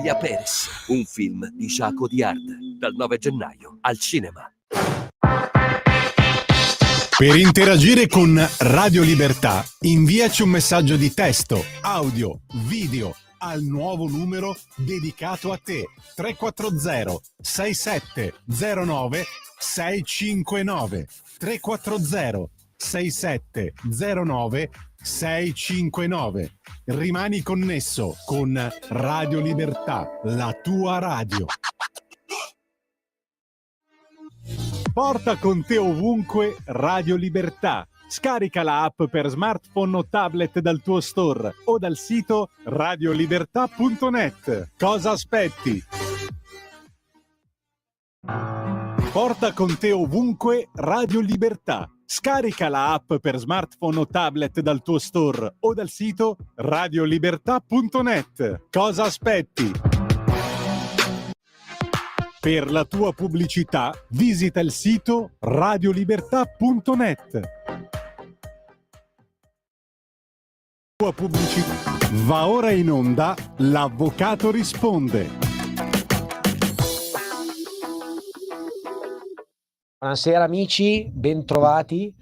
Via Perez, un film di Jaco Diard, dal 9 gennaio al cinema. Per interagire con Radio Libertà, inviaci un messaggio di testo, audio, video al nuovo numero dedicato a te, 340 6709 659, 340 6709 659. Rimani connesso con Radio Libertà, la tua radio. Porta con te ovunque Radio Libertà. Scarica la app per smartphone o tablet dal tuo store o dal sito radiolibertà.net. Cosa aspetti? Porta con te ovunque Radio Libertà. Scarica la app per smartphone o tablet dal tuo store o dal sito radiolibertà.net. Cosa aspetti? Per la tua pubblicità visita il sito radiolibertà.net. Tua pubblicità. Va ora in onda L'Avvocato risponde. Buonasera amici, bentrovati,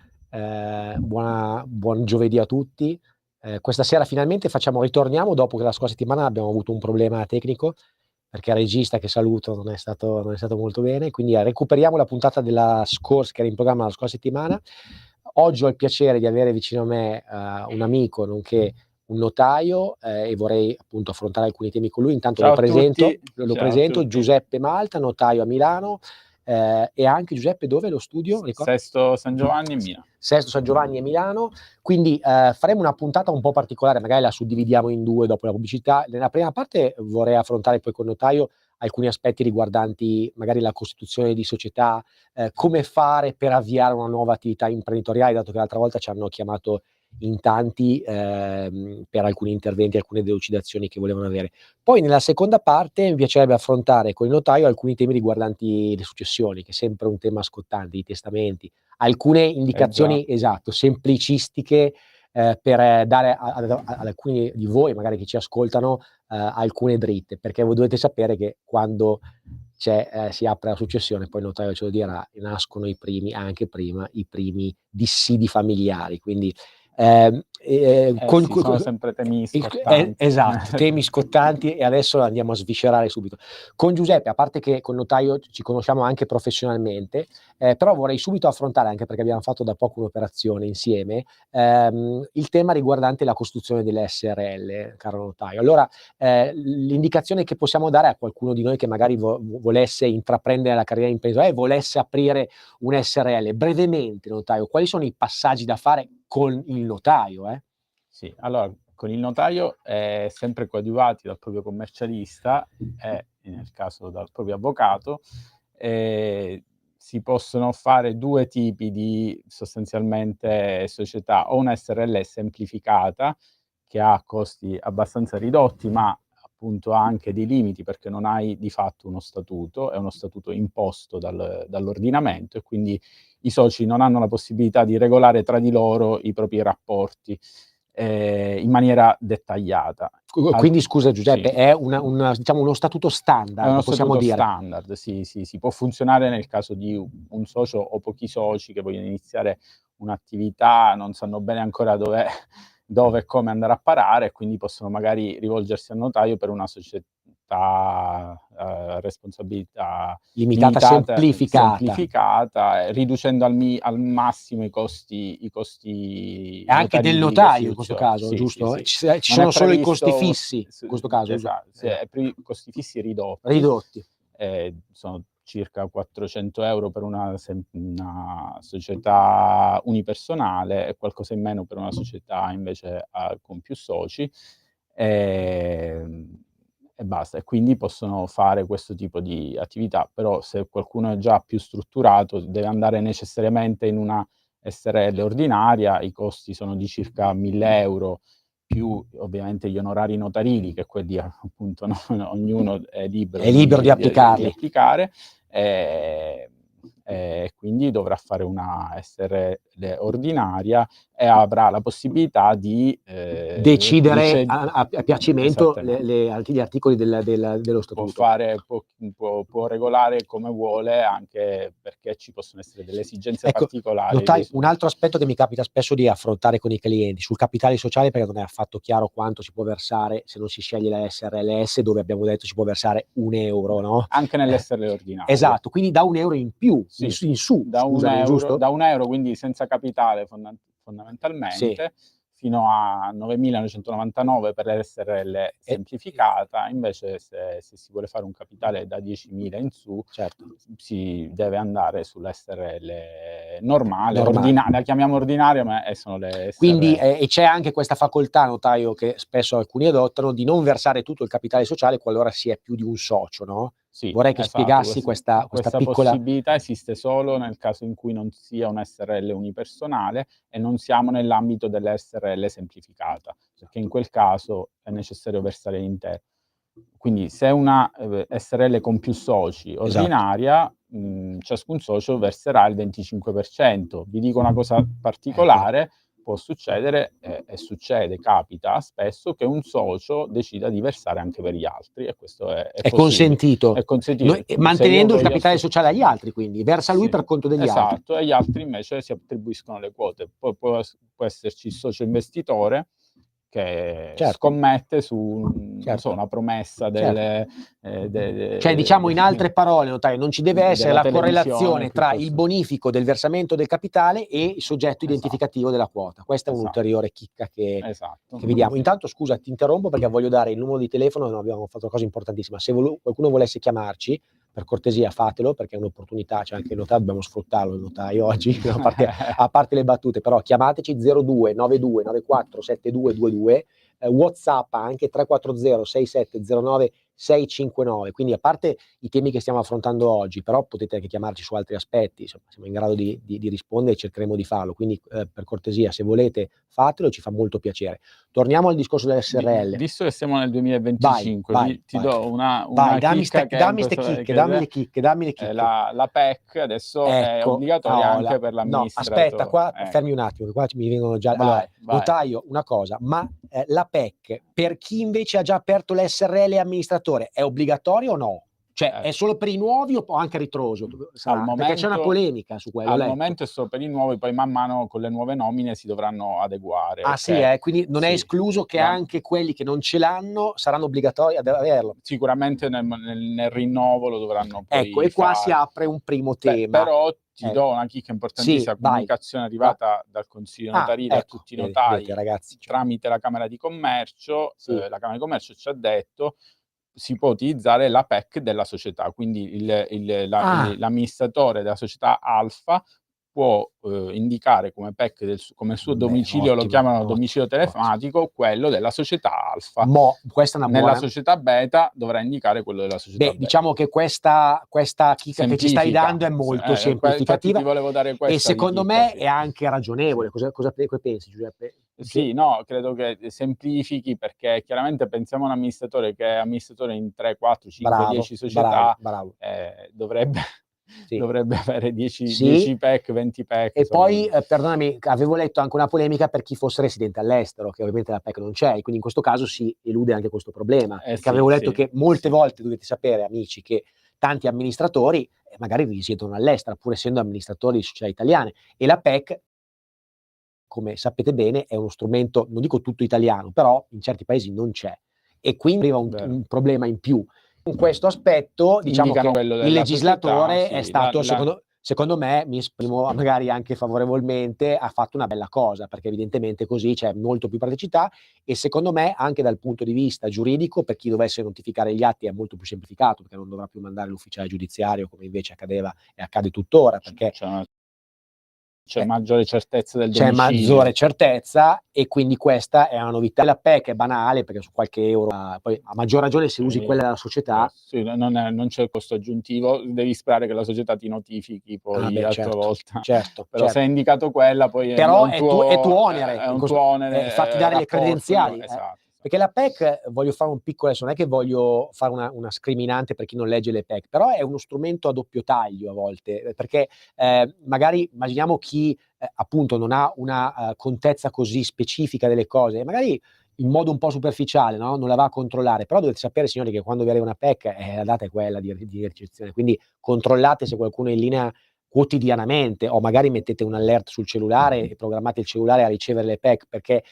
buon giovedì a tutti. Questa sera finalmente ritorniamo dopo che la scorsa settimana abbiamo avuto un problema tecnico, perché il regista, che saluto, non è stato molto bene, quindi recuperiamo la puntata della scorsa, che era in programma la scorsa settimana. Oggi ho il piacere di avere vicino a me un amico, nonché un notaio, e vorrei appunto affrontare alcuni temi con lui. Intanto lo presento, Giuseppe Malta, notaio a Milano. E anche Giuseppe, dove lo studio? Sesto San Giovanni e Milano. Sesto San Giovanni e Milano. Quindi faremo una puntata un po' particolare, magari la suddividiamo in due dopo la pubblicità. Nella prima parte vorrei affrontare poi col notaio alcuni aspetti riguardanti magari la costituzione di società, come fare per avviare una nuova attività imprenditoriale, dato che l'altra volta ci hanno chiamato in tanti per alcuni interventi, alcune delucidazioni che volevano avere. Poi nella seconda parte mi piacerebbe affrontare con il notaio alcuni temi riguardanti le successioni, che è sempre un tema scottante, i testamenti, alcune indicazioni semplicistiche per dare ad alcuni di voi, magari che ci ascoltano, alcune dritte, perché voi dovete sapere che quando si apre la successione, poi il notaio ce lo dirà, nascono anche prima i primi dissidi familiari, quindi sono sempre temi scottanti. Esatto, temi scottanti, e adesso andiamo a sviscerare subito. Con Giuseppe, a parte che con il notaio ci conosciamo anche professionalmente, però vorrei subito affrontare, anche perché abbiamo fatto da poco un'operazione insieme, il tema riguardante la costruzione delle SRL, caro notaio. Allora, l'indicazione che possiamo dare a qualcuno di noi che magari volesse intraprendere la carriera imprenditoriale e volesse aprire un SRL, brevemente, notaio, quali sono i passaggi da fare con il notaio? Sì, allora, con il notaio, sempre coadiuvati dal proprio commercialista e, nel caso, dal proprio avvocato, si possono fare due tipi di, sostanzialmente, società: o una SRL semplificata, che ha costi abbastanza ridotti, ma appunto ha anche dei limiti, perché non hai di fatto uno statuto, è uno statuto imposto dall'ordinamento, e quindi i soci non hanno la possibilità di regolare tra di loro i propri rapporti in maniera dettagliata. Quindi scusa Giuseppe, sì. È diciamo uno statuto standard, è uno possiamo statuto dire. Standard, si può funzionare nel caso di un socio o pochi soci che vogliono iniziare un'attività, non sanno bene ancora dove e come andare a parare, quindi possono magari rivolgersi al notaio per una società responsabilità limitata, semplificata, riducendo al massimo i costi e anche del notaio in questo caso, giusto? Sì. Ci sono solo i costi fissi in questo caso. Esatto, costi fissi ridotti. Sono circa 400 euro per una società unipersonale e qualcosa in meno per una società invece con più soci, e basta. E quindi possono fare questo tipo di attività. Però se qualcuno è già più strutturato, deve andare necessariamente in una SRL ordinaria. I costi sono di circa 1.000 euro, più ovviamente gli onorari notarili, che quelli appunto ognuno è libero di applicarli. Quindi dovrà fare una SRL ordinaria, e avrà la possibilità di decidere a piacimento esattamente. gli articoli dello Può statuto. può regolare come vuole, anche perché ci possono essere delle esigenze Ecco, particolari. notai un altro aspetto che mi capita spesso di affrontare con i clienti sul capitale sociale, perché non è affatto chiaro quanto si può versare se non si sceglie la SRLS, dove abbiamo detto si può versare 1 euro, no? Anche nell'SRL ordinario. Esatto, quindi da 1 euro in più, Sì, in su, da scusami, giusto? da 1 euro, quindi senza capitale fondamentalmente, fino a 9.999 per l'SRL semplificata. Invece se si vuole fare un capitale da 10.000 in su, certo, si deve andare sull'SRL normale. La chiamiamo ordinaria, ma sono le SRL. Quindi e c'è anche questa facoltà, notaio, che spesso alcuni adottano, di non versare tutto il capitale sociale qualora si è più di un socio, no? Sì, vorrei che spiegassi questa piccola possibilità esiste solo nel caso in cui non sia un SRL unipersonale e non siamo nell'ambito dell'SRL semplificata, perché in quel caso è necessario versare l'intero. Quindi se una SRL con più soci ordinaria, ciascun socio verserà il 25%. Vi dico una cosa particolare: può succedere, e succede, capita spesso, che un socio decida di versare anche per gli altri, e questo è consentito. È consentito. Mantenendo il capitale sociale agli altri, quindi versa lui per conto degli altri. Esatto, e gli altri invece si attribuiscono le quote. Poi può esserci il socio investitore che scommette su una promessa delle cioè, diciamo in altre parole, notaio, non ci deve essere la correlazione tra il bonifico del versamento del capitale e il soggetto identificativo della quota. Questa è un'ulteriore chicca che vediamo. Intanto, scusa, ti interrompo perché voglio dare il numero di telefono, non abbiamo fatto una cosa importantissima. Se qualcuno volesse chiamarci, per cortesia fatelo, perché è un'opportunità, c'è anche il notaio, dobbiamo sfruttarlo il notaio oggi, a parte le battute, però chiamateci 02 92 94 7222, WhatsApp anche 340 6709 659, quindi a parte i temi che stiamo affrontando oggi, però potete anche chiamarci su altri aspetti, insomma, siamo in grado di rispondere e cercheremo di farlo, quindi per cortesia, se volete fatelo, ci fa molto piacere. Torniamo al discorso dell'SRL. Visto che siamo nel 2025, ti do una chicca dammi le chicche. La PEC adesso è obbligatoria anche per l'amministratore. No, aspetta, qua fermi un attimo, qua mi vengono già... Allora, notaio, una cosa, ma la PEC, per chi invece ha già aperto l'SRL amministratore, è obbligatorio o no? Cioè, è solo per i nuovi o anche a ritroso? Perché c'è una polemica su quello. Al momento è solo per i nuovi, poi man mano con le nuove nomine si dovranno adeguare. Quindi non è escluso che anche quelli che non ce l'hanno saranno obbligatori ad averlo. Sicuramente nel rinnovo lo dovranno poi e qua si apre un primo tema. Però ti do una chicca importantissima, comunicazione arrivata dal Consiglio notarile a tutti i notai, ragazzi, tramite la Camera di Commercio. La Camera di Commercio ci ha detto si può utilizzare la PEC della società, quindi l'amministratore della società Alfa può indicare come PEC come suo domicilio, lo chiamano domicilio telematico, quello della società Alfa. Questa è una Nella società Beta dovrà indicare quello della società Beta. Diciamo che questa chicca che ci stai dando è molto semplificativa, ti volevo dare questa, e secondo me è anche ragionevole. Cosa pensi, Giuseppe? Sì, no, credo che semplifichi, perché chiaramente pensiamo a un amministratore che è amministratore in 3, 4, 5, 10 società, dovrebbe avere 10 PEC, 20 PEC. E poi, perdonami, avevo letto anche una polemica per chi fosse residente all'estero, che ovviamente la PEC non c'è, quindi in questo caso si elude anche questo problema. Perché avevo letto che molte volte dovete sapere, amici, che tanti amministratori magari risiedono all'estero, pur essendo amministratori di società italiane, e la PEC, come sapete bene, è uno strumento, non dico tutto italiano, però in certi paesi non c'è, e quindi arriva un problema in più. In questo aspetto, diciamo che il legislatore è stato, secondo me, mi esprimo magari anche favorevolmente, ha fatto una bella cosa, perché evidentemente così c'è molto più praticità, e secondo me anche dal punto di vista giuridico, per chi dovesse notificare gli atti è molto più semplificato, perché non dovrà più mandare l'ufficiale giudiziario come invece accadeva e accade tuttora, perché c'è maggiore certezza del domicilio. C'è maggiore certezza, e quindi questa è una novità. La PEC è banale perché su qualche euro, poi a maggior ragione se usi quella della società. Non c'è il costo aggiuntivo, devi sperare che la società ti notifichi poi l'altra volta. Però se hai indicato quella, poi però è tuo onere, è un tuo onere, fatti dare le credenziali. Esatto. Perché la PEC, voglio fare un piccolo, adesso non è che voglio fare una scriminante per chi non legge le PEC, però è uno strumento a doppio taglio a volte, perché magari immaginiamo chi appunto non ha una contezza così specifica delle cose, magari in modo un po' superficiale, no? Non la va a controllare, però dovete sapere, signori, che quando vi arriva una PEC la data è quella di ricezione, quindi controllate se qualcuno è in linea quotidianamente, o magari mettete un alert sul cellulare e programmate il cellulare a ricevere le PEC, perché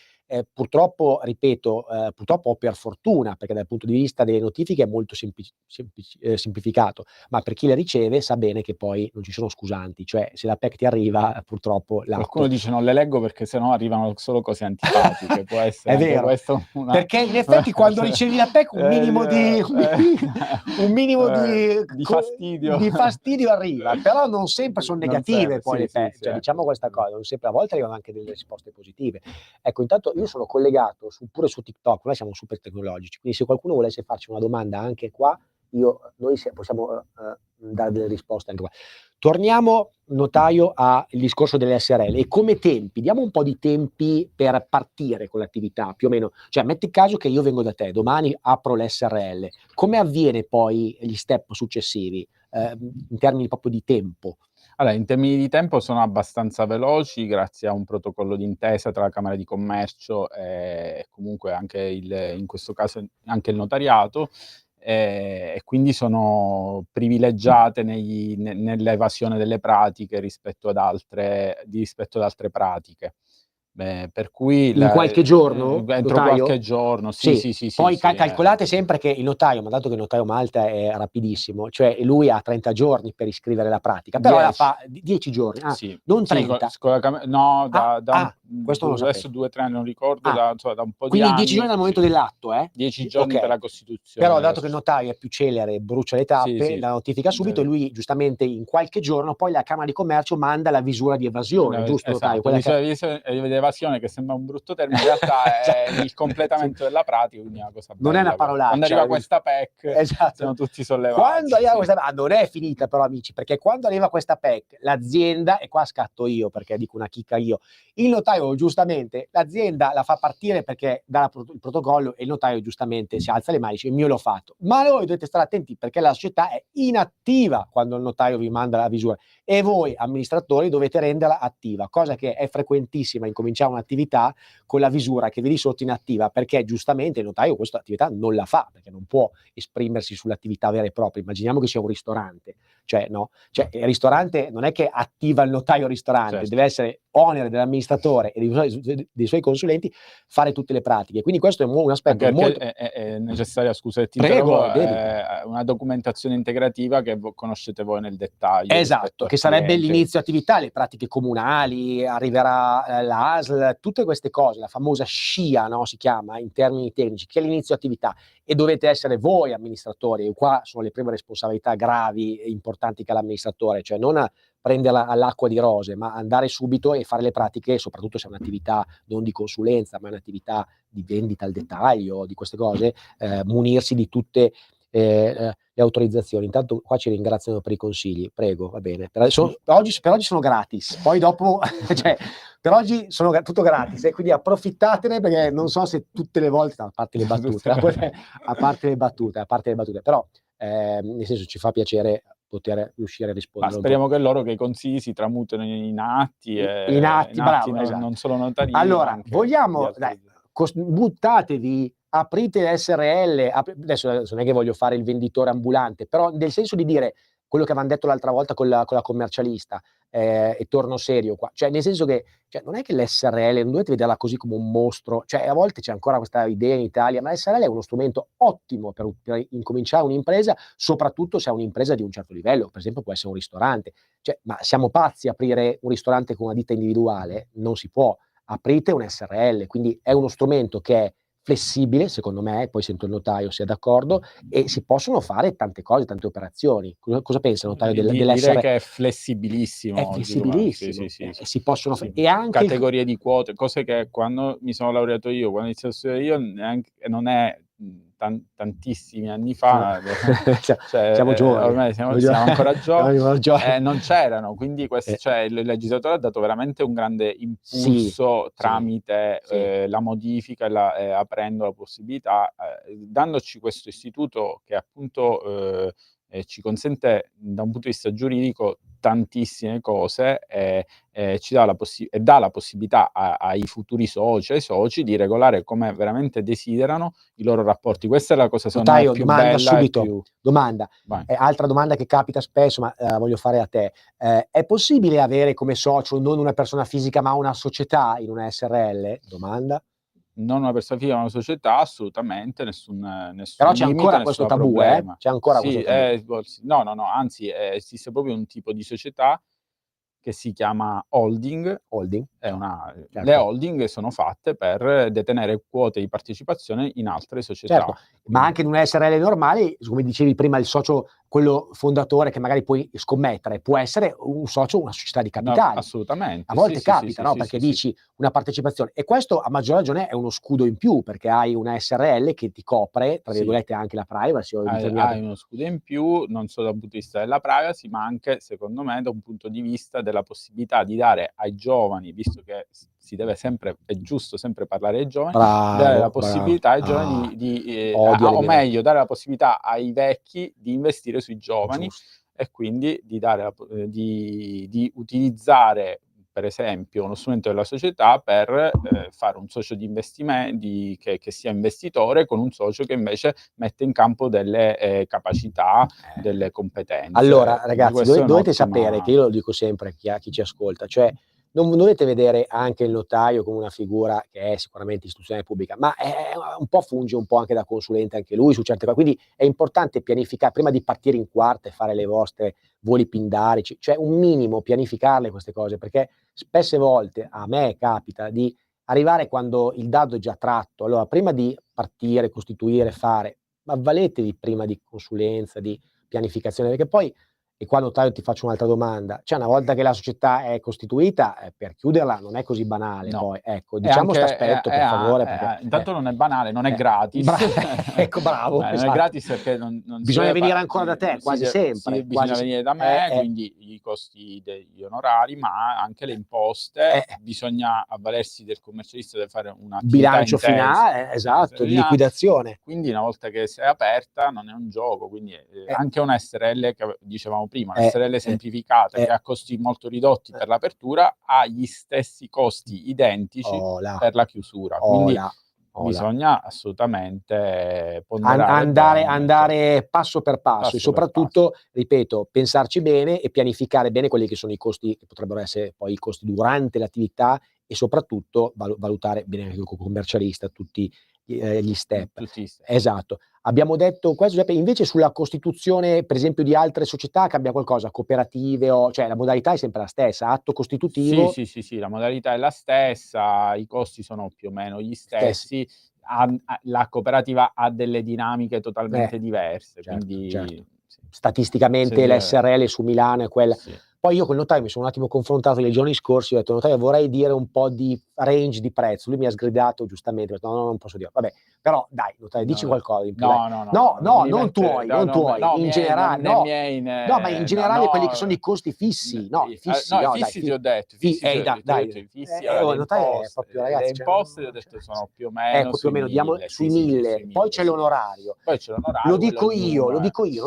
purtroppo, ripeto, purtroppo o per fortuna, perché dal punto di vista delle notifiche è molto semplificato, ma per chi le riceve sa bene che poi non ci sono scusanti, cioè se la PEC ti arriva, purtroppo Qualcuno dice non le leggo perché sennò arrivano solo cose antipatiche, può essere è anche vero, questo perché in effetti quando ricevi la PEC un minimo di fastidio arriva, però non sempre sono negative poi le PEC, cioè diciamo questa cosa, non sempre, a volte arrivano anche delle risposte positive. Ecco, intanto io sono collegato pure su TikTok, noi siamo super tecnologici, quindi se qualcuno volesse farci una domanda anche qua, noi possiamo dare delle risposte anche qua. Torniamo, notaio, al discorso delle SRL e come tempi, diamo un po' di tempi per partire con l'attività, più o meno, cioè metti caso che io vengo da te, domani apro l'SRL, come avviene poi gli step successivi in termini proprio di tempo? Allora, in termini di tempo sono abbastanza veloci grazie a un protocollo d'intesa tra la Camera di Commercio e comunque anche in questo caso anche il notariato, e quindi sono privilegiate nell'evasione delle pratiche rispetto ad altre pratiche. Per cui in qualche giorno, entro notaio? qualche giorno, sì. Poi calcolate sempre che il notaio, ma dato che il notaio Malta è rapidissimo, cioè lui ha 30 giorni per iscrivere la pratica, però la fa 10 giorni, sì, non sì, 30. Questo non adesso 2 o 3 anni non ricordo, da un po' di quindi anni. 10 giorni dal momento dell'atto, 10 giorni per la Costituzione. Però dato che il notaio è più celere, brucia le tappe, Sì. la notifica subito, e lui giustamente in qualche giorno poi la Camera di Commercio manda la visura di evasione, giusto notaio? Esatto, evasione che sembra un brutto termine, in realtà è il completamento della pratica, quindi è una cosa bella. Non è una parolaccia. Quando arriva questa PEC siamo tutti sollevati. Quando arriva questa non è finita però, amici, perché quando arriva questa PEC, l'azienda, e qua scatto io perché dico una chicca io, il notaio giustamente, l'azienda la fa partire perché dà il protocollo e il notaio giustamente si alza le mani e dice: il mio l'ho fatto. Ma voi dovete stare attenti perché la società è inattiva quando il notaio vi manda la visura e voi amministratori dovete renderla attiva, cosa che è frequentissima. Incominciare un'attività con la visura che vedi sotto inattiva, perché giustamente il notaio questa attività non la fa, perché non può esprimersi sull'attività vera e propria. Immaginiamo che sia un ristorante, cioè il ristorante non è che attiva il notaio al ristorante, certo. Deve essere onere dell'amministratore e dei suoi consulenti fare tutte le pratiche, quindi questo è un aspetto molto è necessaria, scusa se ti Prego, interrompo, una documentazione integrativa che conoscete voi nel dettaglio. Esatto, che sarebbe l'inizio attività, le pratiche comunali, arriverà l'ASL, tutte queste cose, la famosa SCIA, no, si chiama in termini tecnici, che è l'inizio attività, e dovete essere voi amministratori, e qua sono le prime responsabilità gravi e importanti che ha l'amministratore, cioè non prenderla all'acqua di rose, ma andare subito e fare le pratiche, soprattutto se è un'attività non di consulenza, ma è un'attività di vendita al dettaglio, di queste cose, munirsi di tutte le autorizzazioni. Intanto qua ci ringraziano per i consigli, prego, va bene. Per oggi sono gratis, poi dopo cioè, per oggi sono tutto gratis e quindi approfittatene, perché non so se tutte le volte, a parte le battute, però nel senso ci fa piacere poter riuscire a rispondere. Ma speriamo che i consigli si tramutino in atti, bravo, esatto. Non solo notarini. Allora, vogliamo, buttatevi, aprite l'SRL, adesso non è che voglio fare il venditore ambulante, però nel senso di dire quello che avevamo detto l'altra volta con la commercialista, e torno serio qua, cioè nel senso che non è che l'SRL, non dovete vederla così come un mostro, cioè a volte c'è ancora questa idea in Italia, ma l'SRL è uno strumento ottimo per incominciare un'impresa, soprattutto se è un'impresa di un certo livello, per esempio può essere un ristorante, ma siamo pazzi a aprire un ristorante con una ditta individuale? Non si può, aprite un SRL, quindi è uno strumento che è flessibile, secondo me, poi sento il notaio se è d'accordo, e si possono fare tante cose, tante operazioni. Cosa pensa il notaio dell'SRL? Direi che è flessibilissimo. È flessibilissimo. Sì. Si possono fare. E anche categorie di quote, cose che quando mi sono laureato io, quando ho iniziato a studiare io, non è tantissimi anni fa, siamo giovani. Ormai siamo ancora giovani, giovani. non c'erano, quindi cioè, il legislatore ha dato veramente un grande impulso tramite la modifica e aprendo la possibilità, dandoci questo istituto che appunto ci consente da un punto di vista giuridico tantissime cose, ci dà la possibilità ai futuri soci, ai soci, di regolare come veramente desiderano i loro rapporti. Questa è la cosa secondo me più bella subito. e più... Domanda. Altra domanda che capita spesso, ma voglio fare a te. È possibile avere come socio non una persona fisica ma una società in una SRL? Domanda. Non una persona fisica, ma una società, assolutamente, nessun Però c'è limite, ancora questo tabù, problema. C'è ancora questo tabù. No, anzi, esiste proprio un tipo di società che si chiama holding. Certo. Le holding sono fatte per detenere quote di partecipazione in altre società. Certo, ma anche in una SRL normale, come dicevi prima, il socio, quello fondatore che magari puoi scommettere, può essere un socio, una società di capitali. No, assolutamente. A volte capita, no? Perché dici una partecipazione, e questo a maggior ragione è uno scudo in più, perché hai una SRL che ti copre, tra virgolette, anche la privacy. Hai uno scudo in più, non solo dal punto di vista della privacy, ma anche, secondo me, da un punto di vista della possibilità di dare ai giovani, visto che si deve sempre, è giusto sempre parlare ai giovani, dare la possibilità ai giovani o meglio, dare la possibilità ai vecchi di investire sui giovani. Giusto. E quindi di dare di utilizzare, per esempio, uno strumento della società per fare un socio di investimenti che sia investitore, con un socio che invece mette in campo delle capacità, delle competenze. Allora, ragazzi, dovete sapere che io lo dico sempre a chi ci ascolta, cioè non dovete vedere anche il notaio come una figura che è sicuramente istituzione pubblica, ma un po' funge un po' anche da consulente anche lui su certe cose, quindi è importante pianificare prima di partire in quarta e fare le vostre voli pindarici, cioè un minimo pianificarle queste cose, perché spesse volte a me capita di arrivare quando il dado è già tratto. Allora, prima di partire, costituire, fare, ma avvaletevi prima di consulenza, di pianificazione, perché poi, e qua notaio ti faccio un'altra domanda, cioè una volta che la società è costituita, per chiuderla non è così banale, no. Poi ecco, diciamo questo aspetto per favore, perché intanto non è banale, non è gratis. Ecco, bravo, non esatto. è gratis perché non bisogna venire ancora da te, quasi sempre. Bisogna venire da me, quindi i costi degli onorari, ma anche le imposte, bisogna avvalersi del commercialista, deve fare una bilancio finale, esatto, di liquidazione. Quindi una volta che sei aperta non è un gioco, quindi anche una SRL che dicevamo prima, una SRL semplificata che ha costi molto ridotti per l'apertura, ha gli stessi costi identici per la chiusura. Quindi bisogna assolutamente ponderare andare passo per passo e soprattutto, ripeto, pensarci bene e pianificare bene quelli che sono i costi che potrebbero essere poi i costi durante l'attività e soprattutto valutare bene anche il commercialista tutti gli step. Esatto. Abbiamo detto questo, invece sulla costituzione per esempio di altre società cambia qualcosa, cooperative cioè la modalità è sempre la stessa, atto costitutivo. Sì, la modalità è la stessa, i costi sono più o meno gli stessi. La cooperativa ha delle dinamiche totalmente diverse, quindi statisticamente l'SRL su Milano è quella. Poi io col notaio mi sono un attimo confrontato nei giorni scorsi, ho detto notaio vorrei dire un po' di range di prezzo, lui mi ha sgridato giustamente, ho detto no, non posso dire, vabbè, però dai notaio dici qualcosa in più. No, non tuoi, in generale, ma in generale quelli che sono i costi fissi, fissi ti ho detto, notaio è proprio, ragazzi, le imposte ti ho detto sono più o meno diamo sui 1000, poi c'è l'onorario, lo dico io, non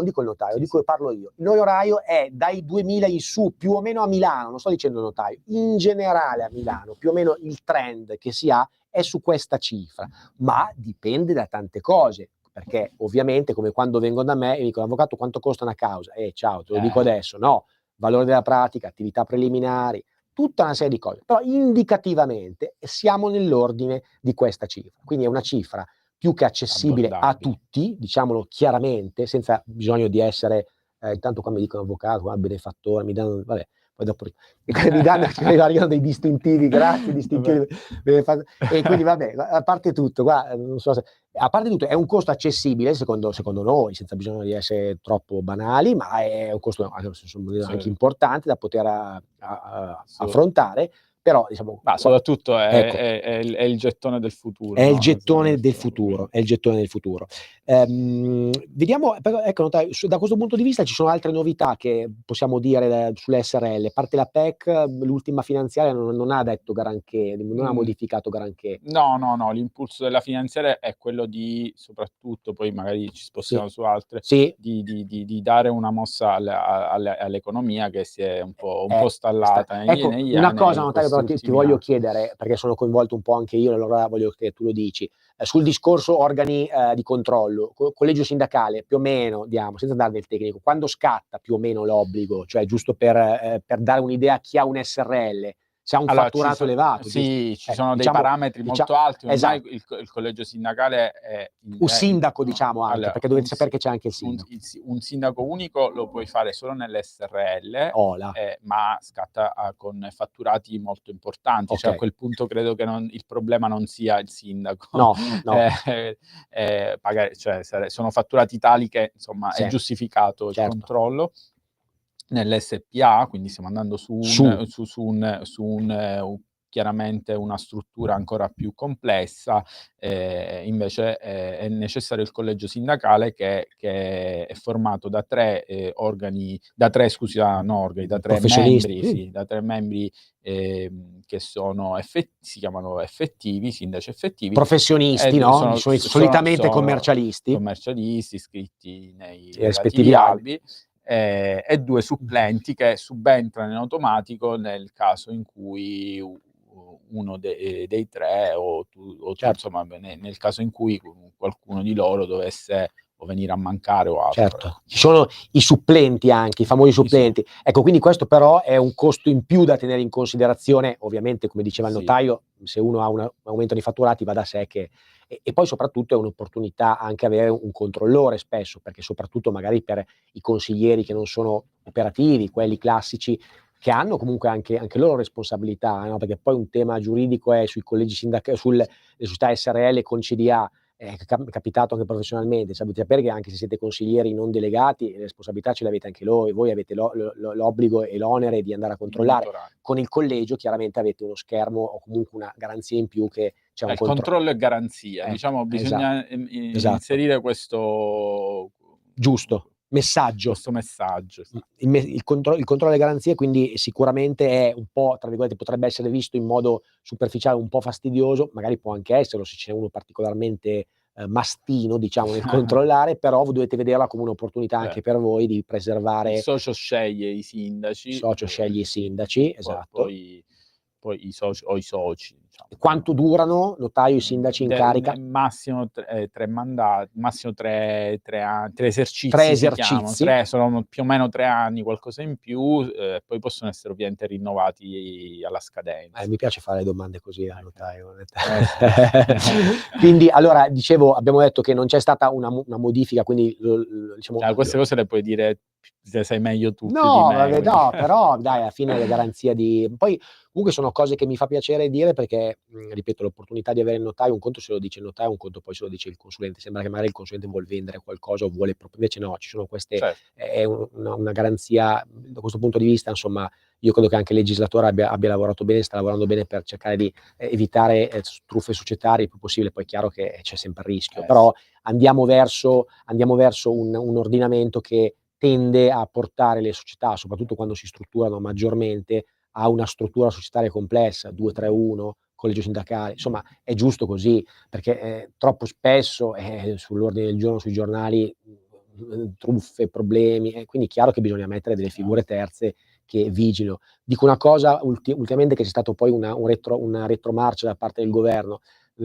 dico il notaio, parlo io, l'onorario è dai 2000 in su, più o meno a Milano, non sto dicendo notaio, in generale a Milano, più o meno il trend che si ha è su questa cifra, ma dipende da tante cose, perché ovviamente come quando vengono da me e mi dicono avvocato quanto costa una causa? Ciao, te lo dico adesso, no, valore della pratica, attività preliminari, tutta una serie di cose, però indicativamente siamo nell'ordine di questa cifra, quindi è una cifra più che accessibile a tutti, diciamolo chiaramente, senza bisogno di essere intanto qua mi dicono avvocato, benefattore, mi danno, vabbè, poi dopo mi arrivano dei distintivi, grazie, distintivi, e quindi vabbè, a parte tutto, qua, non so se, a parte tutto è un costo accessibile secondo noi, senza bisogno di essere troppo banali, ma è un costo anche importante da poter affrontare, però diciamo Ma soprattutto ecco. è il gettone del futuro, È il no? gettone del futuro, è il gettone del futuro. Vediamo, però, ecco, notai, da questo punto di vista ci sono altre novità che possiamo dire sulle SRL. A parte la PEC, l'ultima finanziaria non ha detto granché, non ha modificato granché. No, l'impulso della finanziaria è quello di, soprattutto, poi magari ci spostiamo su altre, Sì. di dare una mossa all'economia che si è un po' stallata Ecco, negli una anni. cosa, notaio, però ti voglio chiedere, perché sono coinvolto un po' anche io, allora voglio che tu lo dici. Sul discorso organi di controllo, collegio sindacale, più o meno, senza andare nel tecnico, quando scatta più o meno l'obbligo? Cioè, giusto per dare un'idea a chi ha un SRL, se ha un fatturato elevato. Sì, ci sono dei diciamo, parametri molto alti. Ormai esatto. il collegio sindacale è Un sindaco, diciamo, anche, allora, perché dovete sapere che c'è anche il sindaco. Un sindaco unico lo puoi fare solo nell'SRL, ma scatta con fatturati molto importanti. Cioè, a quel punto credo che il problema non sia il sindaco. No. Cioè, sono fatturati tali che, insomma, Sì. è giustificato il controllo. Nell'SPA, quindi stiamo andando su chiaramente una struttura ancora più complessa, invece è necessario il collegio sindacale che è formato da tre membri che sono si chiamano effettivi, sindaci effettivi. Professionisti, no? Solitamente commercialisti. Commercialisti iscritti nei rispettivi albi. E 2 supplenti che subentrano in automatico nel caso in cui uno dei tre o insomma, nel caso in cui qualcuno di loro dovesse o venire a mancare o altro. Certo, ci sono i supplenti anche, i famosi supplenti. Ecco, quindi questo però è un costo in più da tenere in considerazione, ovviamente, come diceva il notaio, se uno ha un aumento di fatturati va da sé che... E poi soprattutto è un'opportunità anche avere un controllore spesso, perché soprattutto magari per i consiglieri che non sono operativi, quelli classici, che hanno comunque anche loro responsabilità, no? Perché poi un tema giuridico è sui collegi sindacali, sulle società SRL con CDA, è capitato anche professionalmente, sapete sapere che anche se siete consiglieri non delegati, le responsabilità ce le avete anche voi avete l'obbligo e l'onere di andare a controllare. Con il collegio chiaramente avete uno schermo o comunque una garanzia in più che c'è un controllo e garanzia, diciamo, bisogna inserire questo messaggio. Questo messaggio. Il controllo e garanzie quindi sicuramente è un po', tra virgolette, potrebbe essere visto in modo superficiale, un po' fastidioso, magari può anche esserlo se c'è uno particolarmente mastino, diciamo, nel controllare, però voi dovete vederla come un'opportunità anche per voi di preservare. Il socio sceglie i sindaci. Il socio sceglie i sindaci, esatto. Poi i soci o i soci. Diciamo. Quanto durano, notaio, i sindaci in carica? Massimo 3 mandati, massimo 3 esercizi. 3 esercizi. Sono più o meno 3 anni, qualcosa in più, poi possono essere ovviamente rinnovati alla scadenza. Mi piace fare domande così al notaio. Quindi, allora, dicevo, abbiamo detto che non c'è stata una modifica, quindi diciamo... queste cose le puoi dire, se sai meglio tu. No, vabbè, no, però dai, alla fine la garanzia di... Poi comunque sono cose che mi fa piacere dire perché, ripeto, l'opportunità di avere il notaio, un conto se lo dice il notaio, un conto poi se lo dice il consulente. Sembra che magari il consulente vuol vendere qualcosa o vuole proprio... Invece no, ci sono queste... È una garanzia, da questo punto di vista, insomma, io credo che anche il legislatore abbia lavorato bene, sta lavorando bene per cercare di evitare truffe societarie il più possibile. Poi è chiaro che c'è sempre il rischio, però andiamo verso un ordinamento che tende a portare le società, soprattutto quando si strutturano maggiormente, a una struttura societaria complessa, 2-3-1, collegio sindacale. Insomma, è giusto così, perché troppo spesso sull'ordine del giorno sui giornali truffe, problemi, quindi è chiaro che bisogna mettere delle figure terze che vigilino. Dico una cosa, ultimamente, che c'è stato poi una retromarcia da parte del governo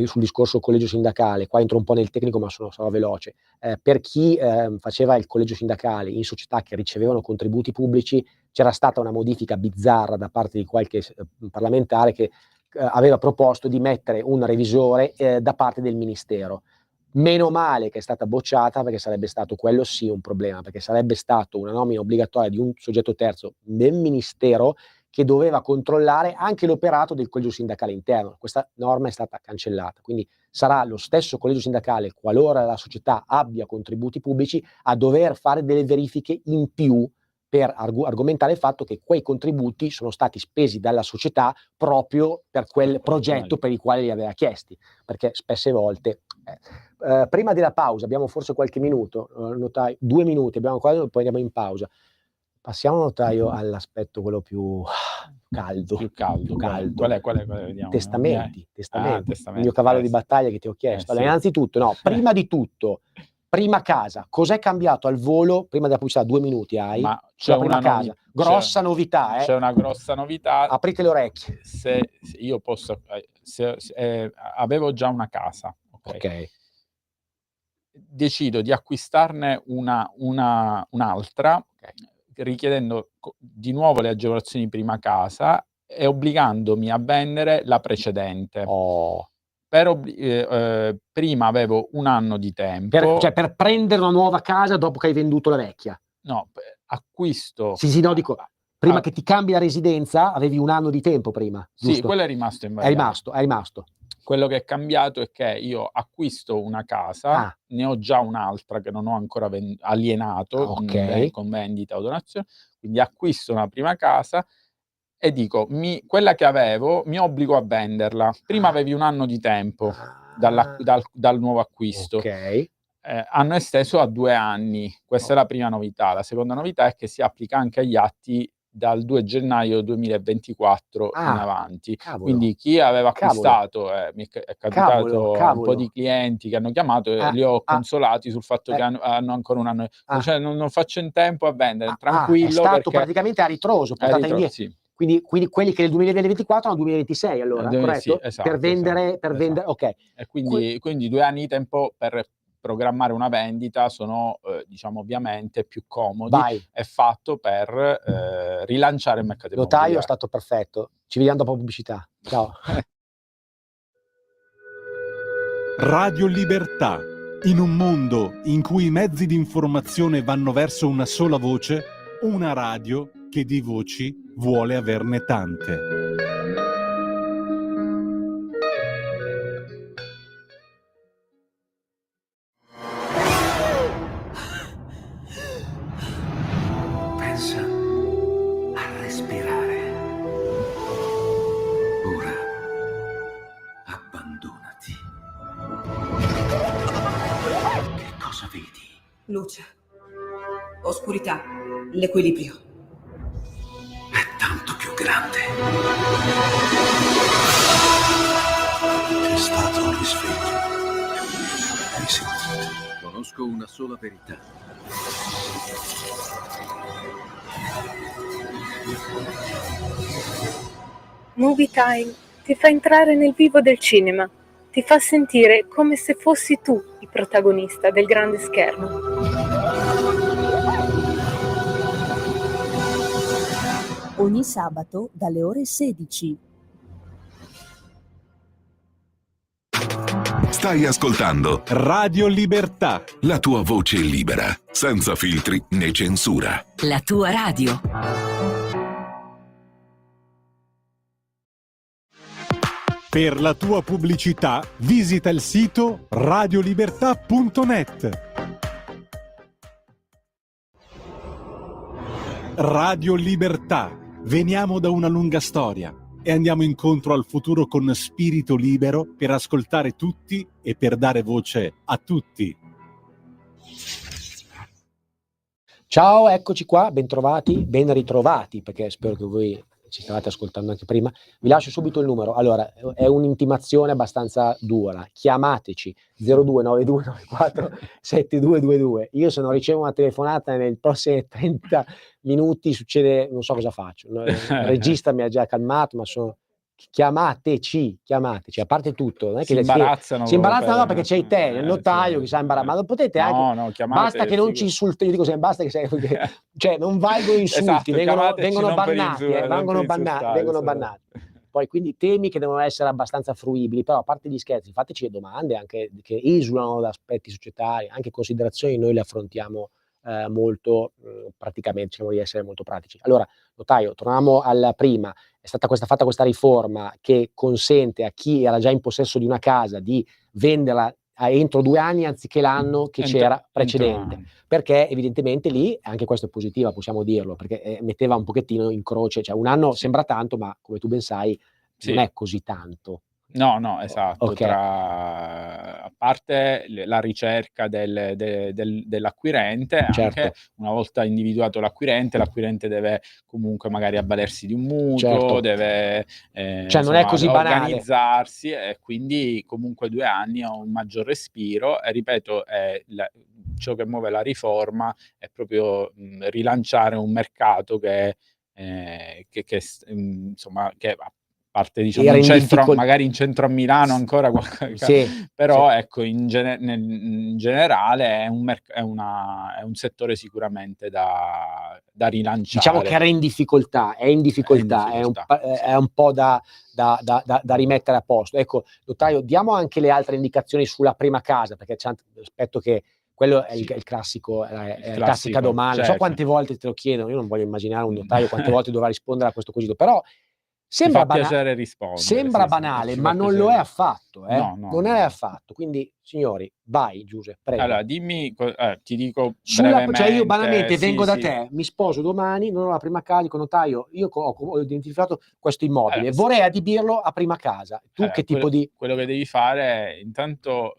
sul discorso collegio sindacale. Qua entro un po' nel tecnico, ma sarò veloce. Per chi faceva il collegio sindacale in società che ricevevano contributi pubblici, c'era stata una modifica bizzarra da parte di qualche parlamentare che aveva proposto di mettere un revisore da parte del ministero. Meno male che è stata bocciata, perché sarebbe stato quello sì un problema, perché sarebbe stato una nomina obbligatoria di un soggetto terzo del ministero che doveva controllare anche l'operato del collegio sindacale interno. Questa norma è stata cancellata, quindi sarà lo stesso collegio sindacale, qualora la società abbia contributi pubblici, a dover fare delle verifiche in più per argomentare il fatto che quei contributi sono stati spesi dalla società proprio per quel progetto per il quale li aveva chiesti, perché spesse volte... prima della pausa, abbiamo forse qualche minuto, notaio, 2 minuti, abbiamo poi andiamo in pausa. Passiamo, notaio, all'aspetto quello più caldo. Più caldo. Qual è? Vediamo. Testamenti. Testamenti. Il mio cavallo di battaglia che ti ho chiesto. Allora, innanzitutto, no, prima di tutto, prima casa, cos'è cambiato al volo? Prima della pubblicità, 2 minuti hai. Ma c'è prima casa. Grossa novità, C'è una grossa novità. Aprite le orecchie. Se io posso... avevo già una casa. Ok. Decido di acquistarne un'altra, richiedendo di nuovo le agevolazioni di prima casa e obbligandomi a vendere la precedente. Prima avevo 1 anno di tempo. Per prendere una nuova casa dopo che hai venduto la vecchia? No, acquisto. Sì, no, dico, prima che ti cambi la residenza avevi 1 anno di tempo prima, giusto? Sì, quello è rimasto invariato. È rimasto. Quello che è cambiato è che io acquisto una casa, ne ho già un'altra che non ho ancora alienato con vendita o donazione, quindi acquisto una prima casa e dico, quella che avevo mi obbligo a venderla. Prima avevi 1 anno di tempo dal nuovo acquisto. Hanno esteso a 2 anni. Questa è la prima novità. La seconda novità è che si applica anche agli atti dal 2 gennaio 2024 in avanti. Quindi chi aveva acquistato, mi è capitato un po' di clienti che hanno chiamato e li ho consolati sul fatto che hanno ancora 1 anno. Cioè, non faccio in tempo a vendere, tranquillo. È stato praticamente a ritroso, portata indietro. Sì. Quindi quelli che nel 2024 hanno 2026, allora, corretto? Sì, esatto, per vendere, ok. E quindi 2 anni di tempo per programmare una vendita sono, diciamo, ovviamente più comodi. È fatto per rilanciare il mercato immobiliare. Notaio, è stato perfetto. Ci vediamo dopo pubblicità. Ciao. Radio Libertà. In un mondo in cui i mezzi di informazione vanno verso una sola voce, una radio che di voci vuole averne tante. Pensa a respirare. Ora abbandonati. Che cosa vedi? Luce, oscurità, l'equilibrio. È tanto più grande. C'è stato un risveglio. Hai sentito? Conosco una sola verità. Movie Time ti fa entrare nel vivo del cinema, ti fa sentire come se fossi tu il protagonista del grande schermo. Ogni sabato dalle ore 16. Stai ascoltando Radio Libertà. La tua voce libera, senza filtri né censura. La tua radio. Per la tua pubblicità visita il sito radiolibertà.net. Radio Libertà. Veniamo da una lunga storia e andiamo incontro al futuro con spirito libero per ascoltare tutti e per dare voce a tutti. Ciao, eccoci qua, bentrovati, ben ritrovati, perché spero che voi ci stavate ascoltando anche prima. Vi lascio subito il numero. Allora, è un'intimazione abbastanza dura. Chiamateci 0292947222. Io se non ricevo una telefonata nei prossimi 30 minuti succede, non so cosa faccio. Il regista mi ha già calmato, ma chiamateci, a parte tutto, non è che si imbarazzano, no, perché c'è te, il notaio che sa imbarazzare, ma lo potete anche, basta che non ci insulti, io dico sempre basta che cioè non valgono insulti, esatto, vengono bannati, vengono bannati. Poi quindi temi che devono essere abbastanza fruibili, però a parte gli scherzi, fateci le domande anche che esulano da aspetti societari, anche considerazioni, noi le affrontiamo molto praticamente, cerchiamo di essere molto pratici. Allora, notaio, torniamo alla prima. È stata fatta questa riforma che consente a chi era già in possesso di una casa di venderla entro 2 anni anziché l'anno che c'era Entro precedente, anni. perché evidentemente lì anche questo è positiva, possiamo dirlo, perché metteva un pochettino in croce, cioè un anno Sì. sembra tanto, ma come tu ben sai non Sì. è così tanto. No, esatto. Ok. A parte la ricerca dell'acquirente, anche Certo. una volta individuato l'acquirente deve comunque magari avvalersi di un mutuo, Certo. deve Cioè non è così banale. organizzarsi, e quindi comunque 2 anni ha un maggior respiro, e ripeto, ciò che muove la riforma è proprio rilanciare un mercato insomma, che a parte, diciamo, Era in magari in centro a Milano ancora Sì, però sì. ecco, in generale è un settore sicuramente da rilanciare. Diciamo che era in difficoltà, è in difficoltà, Sì. è un po' da rimettere a posto. Ecco, notaio, diamo anche le altre indicazioni sulla prima casa, perché aspetto che quello è Sì. il classico, Il classica classico, domanda. So certo. quante volte te lo chiedono, io non voglio immaginare un notaio quante volte dovrà rispondere a questo quesito, però Ci fa sembra piacere rispondere. sembra Sì, banale, ci ma fa non lo è piacere. affatto, No. non è affatto. Quindi, signori, vai Giuse, prego. Allora, dimmi, ti dico Cioè io brevemente. banalmente Sì, vengo da sì. te, mi sposo domani, non ho la prima casa, dico notaio, io ho identificato questo immobile, Allora, vorrei adibirlo a prima casa. Tu Allora, che tipo di... quello che devi fare è intanto,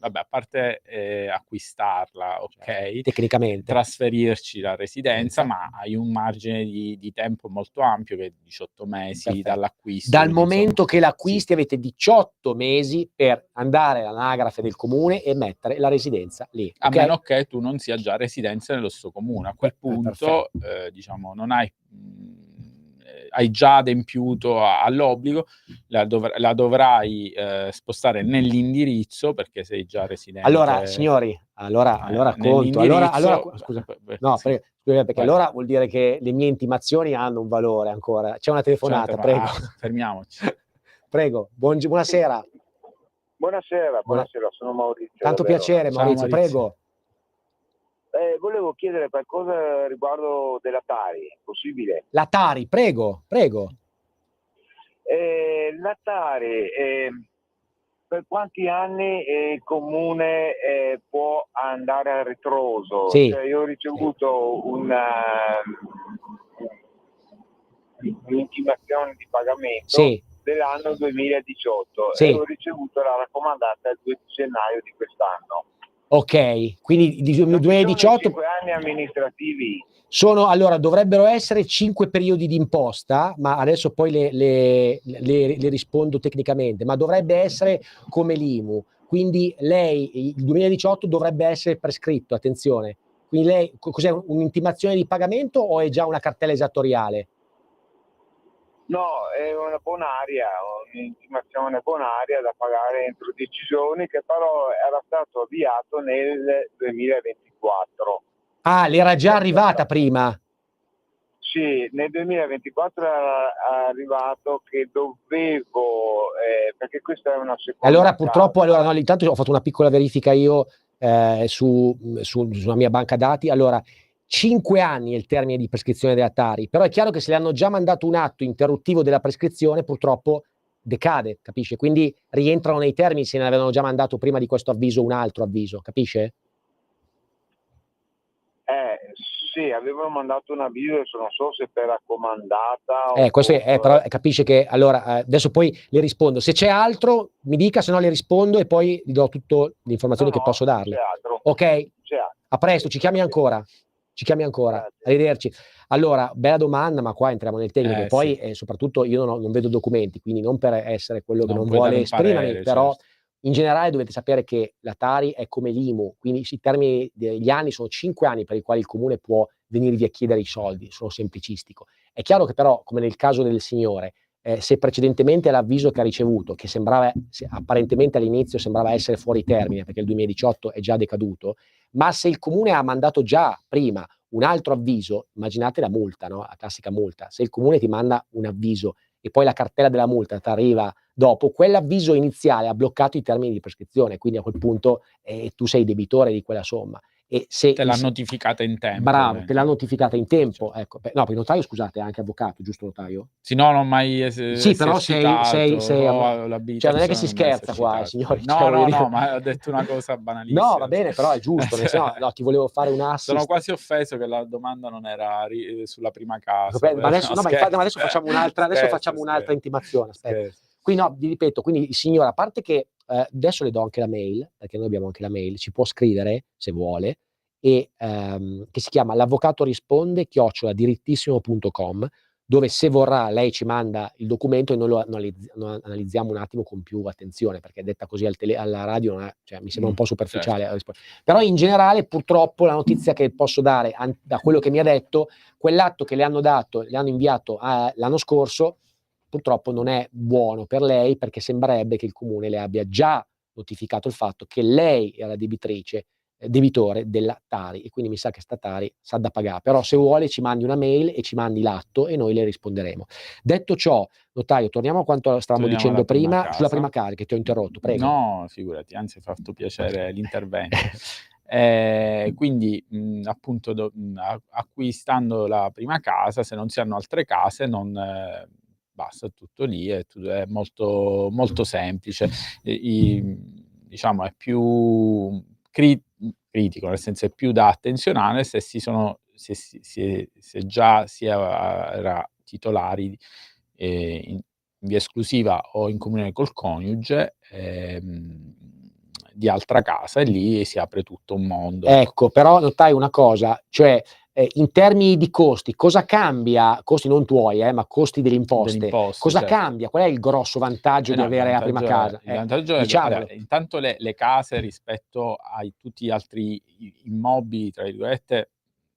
vabbè, a parte acquistarla, ok, Tecnicamente. trasferirci la residenza, Senza. ma hai un margine di tempo molto ampio, che è 18 mesi Perfetto. dall'acquisto. Dal quindi, insomma, momento che l'acquisti sì. avete 18 mesi per andare all'anagrafe del comune e mettere la residenza lì. A Ok? meno che tu non sia già residente nello stesso comune. A quel punto, diciamo, non hai già adempiuto all'obbligo, la dovrai spostare nell'indirizzo, perché sei già residente. Allora, signori, allora conto. Nell'indirizzo, Scusa, sì. scusa, perché Vai. allora vuol dire che le mie intimazioni hanno un valore ancora. C'è una telefonata, prego. Fermiamoci. Prego, buonasera. Buonasera, sono Maurizio. Tanto da Verona. piacere, Ciao, Maurizio, Maurizio. prego. Volevo chiedere qualcosa riguardo della Tari, è possibile? La Tari, prego. La Tari, per quanti anni il comune può andare a ritroso? Sì. Cioè, io ho ricevuto un'intimazione di pagamento dell'anno 2018 e ho ricevuto la raccomandata il 2 gennaio di quest'anno. Ok, quindi di 2018 5 anni amministrativi. allora dovrebbero essere 5 periodi di imposta, ma adesso poi le rispondo tecnicamente, ma dovrebbe essere come l'IMU, quindi lei il 2018 dovrebbe essere prescritto, attenzione. Quindi lei cos'è, un'intimazione di pagamento o è già una cartella esattoriale? No, è una bonaria, un'intimazione bonaria da pagare entro 10 giorni, che però era stato avviato nel 2024. Ah, l'era già arrivata prima? Sì, nel 2024 era arrivato che dovevo, perché questa è una seconda Allora purtroppo, casa. no, intanto ho fatto una piccola verifica io sulla mia banca dati. Allora, 5 anni è il termine di prescrizione della Tari, però è chiaro che se le hanno già mandato un atto interruttivo della prescrizione, purtroppo decade, capisce? Quindi rientrano nei termini se ne avevano già mandato prima di questo avviso un altro avviso, capisce? Sì, avevano mandato un avviso, adesso non so se per raccomandata Questo però capisce che allora adesso poi le rispondo. Se c'è altro mi dica, se no le rispondo e poi gli do tutte le informazioni che posso darle. C'è altro. Ok? C'è altro. A presto, ci chiami ancora. Arrivederci. Allora, bella domanda, ma qua entriamo nel tecnico. Poi soprattutto io non vedo documenti, quindi non per essere quello che non vuole esprimermi, però in generale dovete sapere che la Tari è come l'IMU, quindi i termini degli anni sono 5 anni per i quali il comune può venirvi a chiedere i soldi, sono semplicistico. È chiaro che però, come nel caso del signore, se precedentemente l'avviso che ha ricevuto, che apparentemente all'inizio sembrava essere fuori termine, perché il 2018 è già decaduto, ma se il comune ha mandato già prima un altro avviso, immaginate la multa, no? La classica multa. Se il comune ti manda un avviso e poi la cartella della multa ti arriva dopo, quell'avviso iniziale ha bloccato i termini di prescrizione, quindi a quel punto tu sei debitore di quella somma. e se Te l'ha notificata in tempo. Bravo, te l'ha notificata in tempo, ecco. No, per il notaio, scusate, è anche avvocato, giusto notaio? Sì, no, non mai Sì, però sei cioè non è che si scherza qua, signori. No, ma ho detto una cosa banalissima. No, va bene, però è giusto, no, ti volevo fare un assist. Sono quasi offeso che la domanda non era sulla prima casa. Ma adesso, adesso facciamo un'altra intimazione, aspetta. Qui no, vi ripeto, quindi il signore, a parte che adesso le do anche la mail, perché noi abbiamo anche la mail, ci può scrivere se vuole, e che si chiama l'avvocatorisponde@dirittissimo.com, dove se vorrà lei ci manda il documento e noi lo analizziamo un attimo con più attenzione, perché detta così alla radio non è, cioè, mi sembra un po' superficiale. Certo. Però in generale purtroppo la notizia che posso dare da quello che mi ha detto, quell'atto che le hanno inviato l'anno scorso, purtroppo non è buono per lei, perché sembrerebbe che il comune le abbia già notificato il fatto che lei era debitore della Tari, e quindi mi sa che sta Tari sa da pagare. Però se vuole ci mandi una mail e ci mandi l'atto e noi le risponderemo. Detto ciò, notaio, torniamo a quanto stavamo dicendo prima sulla prima casa, che ti ho interrotto, prego. No, figurati, anzi, ha fatto piacere l'intervento. Quindi appunto acquistando la prima casa, se non si hanno altre case, non basta, tutto lì, è molto, molto semplice. Diciamo è più critico, nel senso è più da attenzionare se già si era titolari in via esclusiva o in comunione col coniuge di altra casa, e lì si apre tutto un mondo. Ecco, però notai una cosa, cioè in termini di costi, cosa cambia? Costi non tuoi, ma costi delle imposte. Cosa cambia? Qual è il grosso vantaggio di avere la prima casa? Il vantaggio è intanto le case rispetto a tutti gli altri immobili, tra virgolette,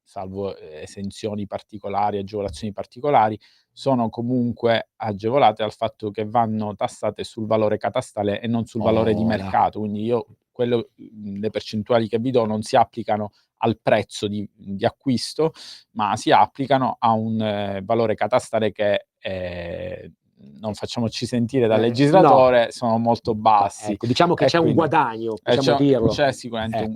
salvo esenzioni particolari, agevolazioni particolari, sono comunque agevolate dal fatto che vanno tassate sul valore catastale e non sul valore di mercato. Quindi le percentuali che vi do non si applicano al prezzo di acquisto, ma si applicano a un valore catastale che non facciamoci sentire dal legislatore, sono molto bassi. Ecco, diciamo che c'è un guadagno, possiamo dirlo. C'è sicuramente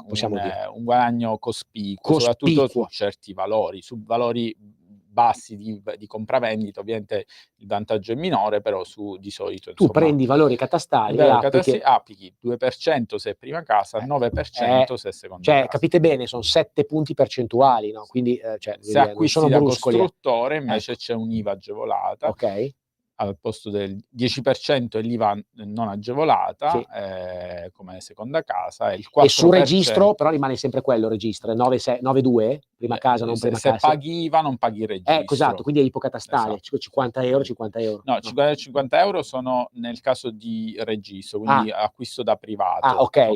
un guadagno cospicuo, soprattutto su certi valori, su valori bassi di compravendita. Ovviamente il vantaggio è minore, però di solito tu prendi i valori catastali e applichi 2% se è prima casa, 9% se è seconda casa. Cioè, capite bene, sono 7 punti percentuali, no? Quindi se acquisti da costruttore invece c'è un'IVA agevolata. Ok. Al posto del 10% è l'IVA non agevolata, come seconda casa, e il 4%. E sul registro però rimane sempre quello, registro, 9,2, prima casa, non prima casa. Se paghi IVA non paghi il registro. Esatto, quindi è ipocatastale, esatto. 50 euro. No, 50 euro sono nel caso di registro, quindi acquisto da privato. Ok.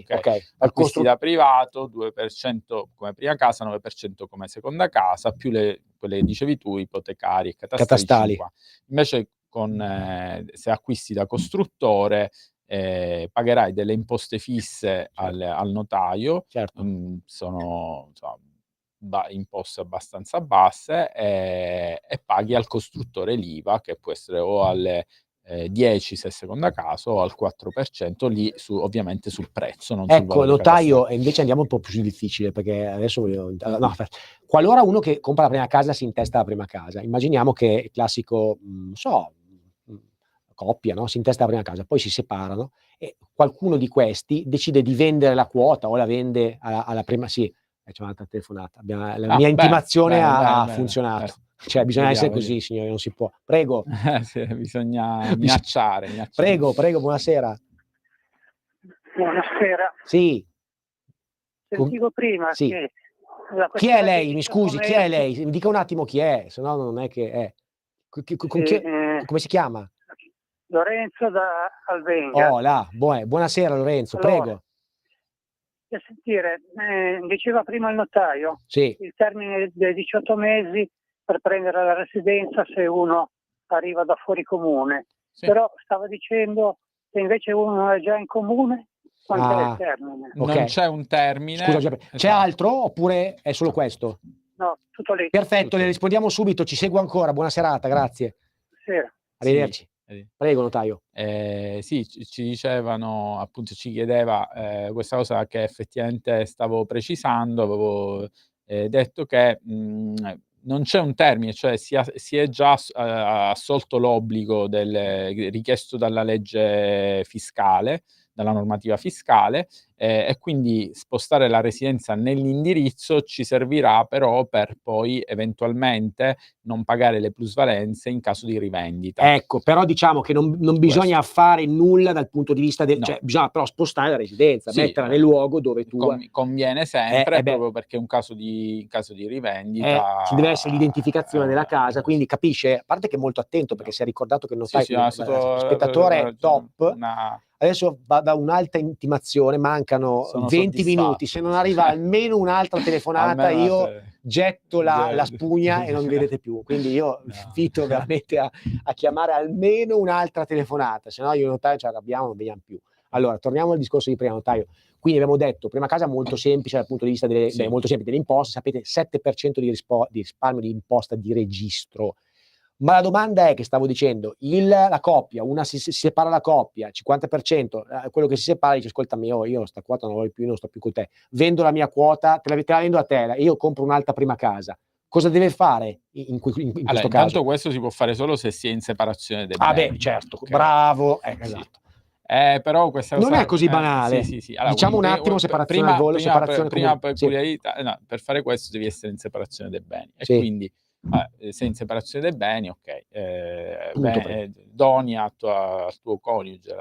Acquisti da privato, 2% come prima casa, 9% come seconda casa, più quelle che dicevi tu, ipotecari e catastali. Invece se acquisti da costruttore pagherai delle imposte fisse al notaio, certo. Sono imposte abbastanza basse, e paghi al costruttore l'IVA, che può essere o alle 10 se seconda casa o al 4%, lì ovviamente sul prezzo, non sul valore notaio, e invece andiamo un po' più difficile, perché adesso qualora uno che compra la prima casa si intesta la prima casa, immaginiamo che il classico coppia, no? Si intesta la prima casa, poi si separano e qualcuno di questi decide di vendere la quota o la vende alla prima. C'è un'altra telefonata. La mia intimazione ha funzionato. Cioè, bisogna essere così, signori, non si può. Prego. Bisogna minacciare. Prego, buonasera. Buonasera. Sì. Sentivo prima che... Chi è lei? Mi scusi, chi è lei? Mi dica un attimo chi è, se no non è che è. Come si chiama? Lorenzo da Alvenga. Buonasera Lorenzo, prego. Per sentire, diceva prima il notaio, il termine dei 18 mesi per prendere la residenza se uno arriva da fuori comune. Però stava dicendo che invece uno è già in comune, quanto è il termine? Non c'è un termine. Scusa, c'è altro oppure è solo questo? No, tutto lì. Perfetto, le rispondiamo subito, ci seguo ancora, buona serata, grazie. Buonasera. Arrivederci. Prego, notaio. Sì, ci dicevano, appunto, ci chiedeva questa cosa che effettivamente stavo precisando, avevo detto che non c'è un termine, cioè si è già assolto l'obbligo richiesto dalla legge fiscale, dalla normativa fiscale, e quindi spostare la residenza nell'indirizzo ci servirà però per poi eventualmente non pagare le plusvalenze in caso di rivendita. Ecco, però diciamo che non bisogna fare nulla dal punto di vista del, No. cioè bisogna però spostare la residenza, Sì, metterla nel luogo dove tu conviene sempre, beh. proprio perché in caso di rivendita ci deve essere l'identificazione della casa, quindi capisce, a parte che è molto attento perché si è ricordato che il notaio, spettatore è top. Adesso va da un'alta intimazione, mancano Sono 20 soddisfatto. minuti, se non arriva almeno un'altra telefonata Almeno io getto la spugna e non mi vedete più, quindi io invito veramente a chiamare almeno un'altra telefonata, se no io e il notaio ci arrabbiamo, non veniamo più. Allora, torniamo al discorso di prima, notaio. Quindi abbiamo detto, prima casa molto semplice dal punto di vista molto semplice delle imposte, sapete 7% di risparmio di imposta di registro. Ma la domanda è, che stavo dicendo, la coppia, si separa la coppia, 50%, quello che si separa dice, ascoltami, io sta quota non la voglio più, io non sto più con te, vendo la mia quota, te la vendo a te, io compro un'altra prima casa. Cosa deve fare in questo caso? Intanto questo si può fare solo se si è in separazione dei beni. Beh, certo, okay. Bravo, esatto. Però questa cosa non è così banale. Sì. Allora, diciamo un attimo separazione al volo, separazione prima peculiarità, per fare questo devi essere in separazione dei beni. E quindi sei in separazione dei beni, ok. Doni al tuo coniuge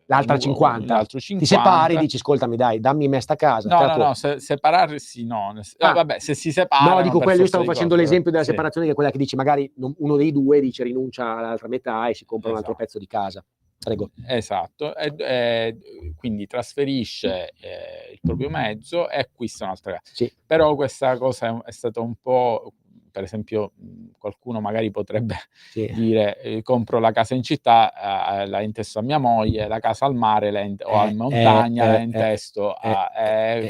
l'altra 50. L'altro 50. Ti separi, dici, ascoltami, dai, dammi me sta casa. No, separarsi no. Vabbè, se si separano. No, dico quello, io stavo facendo l'esempio della separazione, che è quella che dici, magari uno dei due dice rinuncia all'altra metà e si compra un altro pezzo di casa. Prego. Esatto, quindi trasferisce il proprio mezzo e acquista un'altra casa. Sì. Però questa cosa è stata un po', per esempio, qualcuno magari potrebbe dire compro la casa in città, la intesto a mia moglie, la casa al mare o a montagna la intesto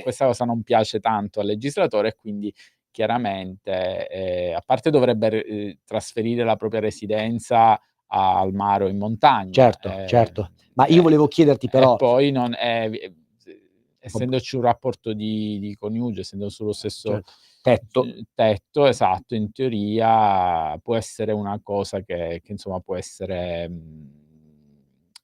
questa cosa non piace tanto al legislatore, e quindi chiaramente a parte dovrebbe trasferire la propria residenza al mare o in montagna. Certo. Ma io volevo chiederti però... E poi essendoci un rapporto di coniuge, essendo sullo stesso tetto, esatto, in teoria può essere una cosa che insomma può essere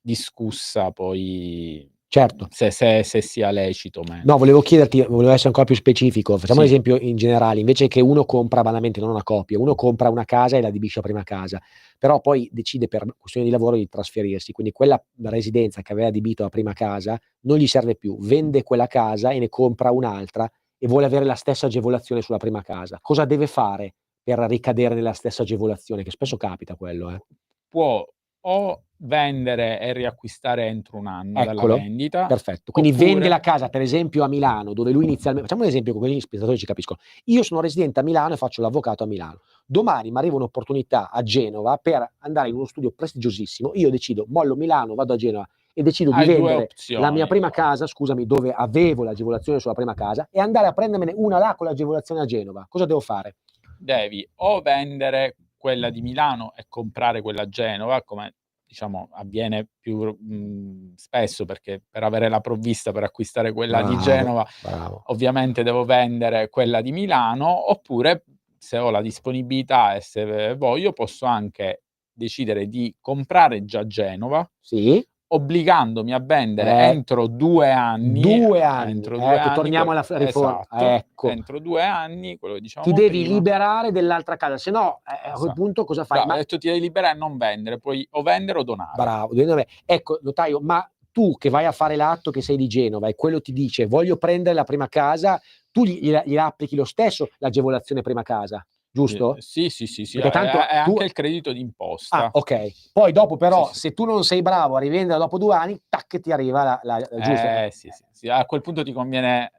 discussa poi. Certo. Se sia lecito o meno. No, volevo chiederti, volevo essere ancora più specifico. Facciamo un esempio in generale, invece che uno compra banalmente, non una coppia, uno compra una casa e la adibisce a prima casa, però poi decide per questioni di lavoro di trasferirsi, quindi quella residenza che aveva adibito a prima casa non gli serve più, vende quella casa e ne compra un'altra e vuole avere la stessa agevolazione sulla prima casa. Cosa deve fare per ricadere nella stessa agevolazione? Che spesso capita quello. Può o vendere e riacquistare entro un anno dalla vendita. Perfetto. Quindi vende la casa, per esempio, a Milano, dove lui inizialmente... Facciamo un esempio con gli spettatori ci capiscono. Io sono residente a Milano e faccio l'avvocato a Milano. Domani mi arriva un'opportunità a Genova per andare in uno studio prestigiosissimo. Io decido, mollo Milano, vado a Genova e decido di vendere la mia prima casa, scusami, dove avevo l'agevolazione sulla prima casa, e andare a prendermene una là con l'agevolazione a Genova. Cosa devo fare? Devi o vendere quella di Milano e comprare quella a Genova, come diciamo avviene più spesso, perché per avere la provvista per acquistare quella di Genova ovviamente devo vendere quella di Milano, oppure se ho la disponibilità e se voglio posso anche decidere di comprare già Genova, obbligandomi a vendere entro 2 anni. 2 anni. Entro 2 anni. Torniamo alla riforma. Esatto. Entro 2 anni, quello che diciamo ti devi liberare dell'altra casa, se no a quel punto cosa fai? Ho detto ti devi liberare e non vendere, puoi o vendere o donare. Bravo. Ecco, notaio, ma tu che vai a fare l'atto che sei di Genova e quello ti dice voglio prendere la prima casa, tu gli applichi lo stesso l'agevolazione prima casa. Giusto? Sì. Perché tanto è anche il credito d'imposta. Ok. Poi dopo però, se tu non sei bravo a rivendere dopo 2 anni, tac, ti arriva la giusta. Sì. A quel punto ti conviene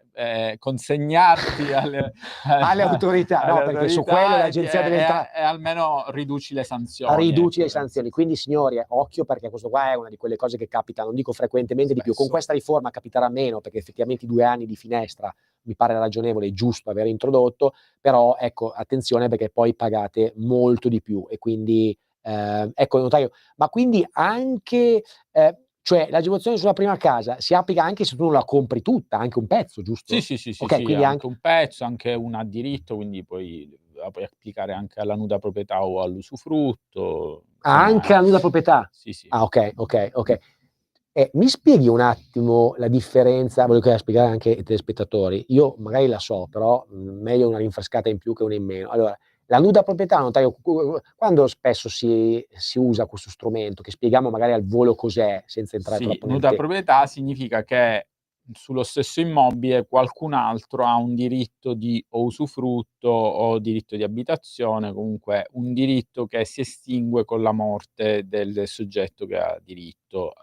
consegnarti alle autorità, no, perché su quello l'agenzia delle entrate e almeno riduci le sanzioni. Le sanzioni. Quindi signori, occhio, perché questo qua è una di quelle cose che capita, non dico frequentemente, di più. Con questa riforma capiterà meno, perché effettivamente i 2 anni di finestra mi pare ragionevole e giusto aver introdotto, però ecco, attenzione, perché poi pagate molto di più e quindi Ecco, notaio, ma quindi anche, cioè l'agevolazione sulla prima casa si applica anche se tu non la compri tutta, anche un pezzo, giusto? Sì, Quindi anche un pezzo, anche una a diritto, quindi poi la puoi applicare anche alla nuda proprietà o all'usufrutto. Anche la nuda proprietà? Sì. Ah, ok. Mi spieghi un attimo la differenza, voglio che spiegare anche ai telespettatori, io magari la so, però meglio una rinfrescata in più che una in meno. Allora, la nuda proprietà, notaio, quando spesso si usa questo strumento, che spieghiamo magari al volo cos'è, senza entrare troppo nel nuda proprietà significa che sullo stesso immobile qualcun altro ha un diritto di o usufrutto o diritto di abitazione, comunque un diritto che si estingue con la morte del soggetto che ha diritto.